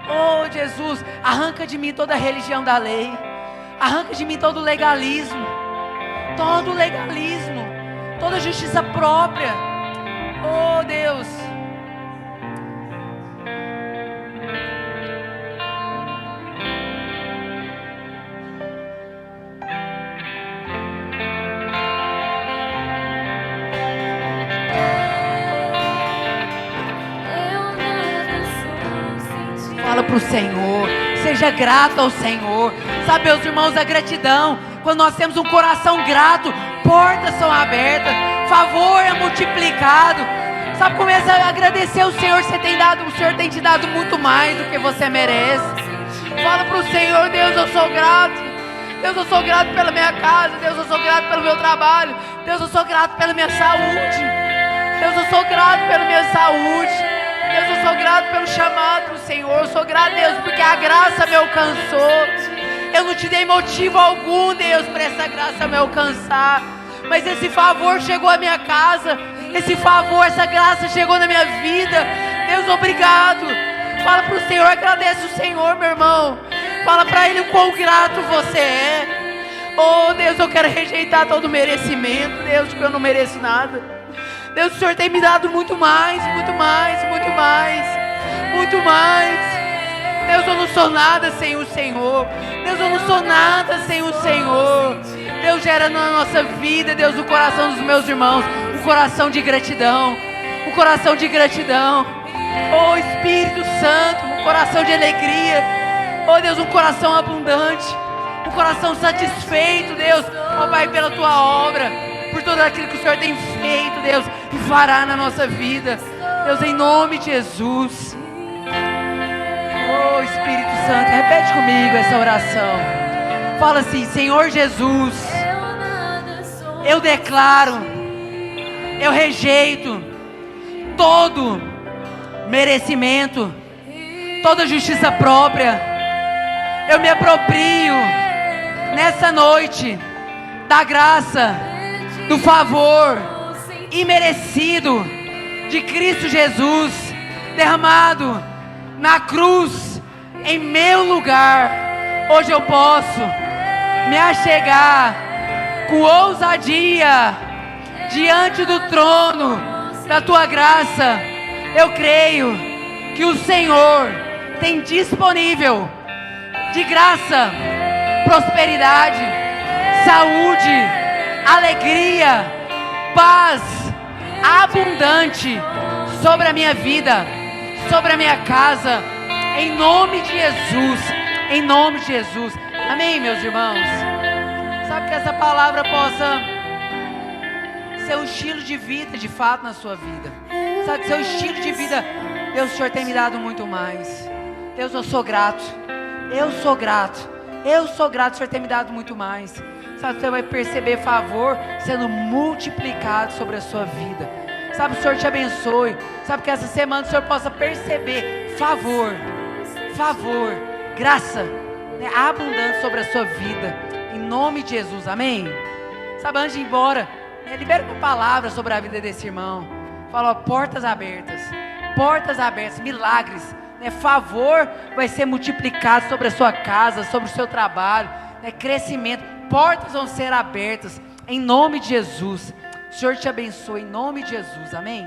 Oh, Jesus, arranca de mim toda a religião da lei. Arranca de mim todo o legalismo. Todo o legalismo. Toda a justiça própria. Oh, Deus. Fala para o Senhor, seja grato ao Senhor. Sabe, meus irmãos, a gratidão, quando nós temos um coração grato, portas são abertas, favor é multiplicado. Sabe, começa a agradecer ao Senhor. O Senhor tem te dado muito mais do que você merece. Fala para o Senhor, Deus, eu sou grato. Deus, eu sou grato pela minha casa. Deus, eu sou grato pelo meu trabalho. Deus, eu sou grato pela minha saúde. Deus, eu sou grato pela minha saúde. Deus, eu sou grato pelo chamado do Senhor. Eu sou grato, Deus, porque a graça me alcançou. Eu não te dei motivo algum, Deus, para essa graça me alcançar. Mas esse favor chegou à minha casa. Esse favor, essa graça chegou na minha vida. Deus, obrigado. Fala para o Senhor, agradece o Senhor, meu irmão. Fala para Ele o quão grato você é. Oh, Deus, eu quero rejeitar todo o merecimento, Deus, porque eu não mereço nada. Deus, o Senhor tem me dado muito mais, muito mais, muito mais, muito mais. Deus, eu não sou nada sem o Senhor. Deus, eu não sou nada sem o Senhor. Deus, gera na nossa vida, Deus, no coração dos meus irmãos, um coração de gratidão, um coração de gratidão. Oh, Espírito Santo, um coração de alegria. Oh, Deus, um coração abundante, um coração satisfeito, Deus, oh, Pai, pela Tua obra, por tudo aquilo que o Senhor tem feito, Deus, e fará na nossa vida. Deus, em nome de Jesus. Oh, Espírito Santo, repete comigo essa oração. Fala assim: Senhor Jesus, eu declaro, eu rejeito todo merecimento, toda justiça própria. Eu me aproprio nessa noite da graça, do favor imerecido de Cristo Jesus, derramado na cruz em meu lugar. Hoje eu posso me achegar com ousadia diante do trono da Tua graça. Eu creio que o Senhor tem disponível de graça, prosperidade, saúde, alegria, paz abundante sobre a minha vida, sobre a minha casa, em nome de Jesus, em nome de Jesus. Amém, meus irmãos? essa palavra possa ser um estilo de vida, de fato, na sua vida. Sabe, seu estilo de vida, Deus, o Senhor tem me dado muito mais. Deus, eu sou grato. Eu sou grato. Eu sou grato, o Senhor tem me dado muito mais. Sabe, você vai perceber favor sendo multiplicado sobre a sua vida. Sabe, o Senhor te abençoe. Sabe, que essa semana o Senhor possa perceber favor, graça, né, abundante sobre a sua vida. Em nome de Jesus, amém? Sabe, antes de ir embora, né, libera uma palavra sobre a vida desse irmão. Fala, ó, portas abertas, milagres, né, favor vai ser multiplicado sobre a sua casa, sobre o seu trabalho, né, crescimento, portas vão ser abertas, em nome de Jesus. O Senhor te abençoe, em nome de Jesus, amém?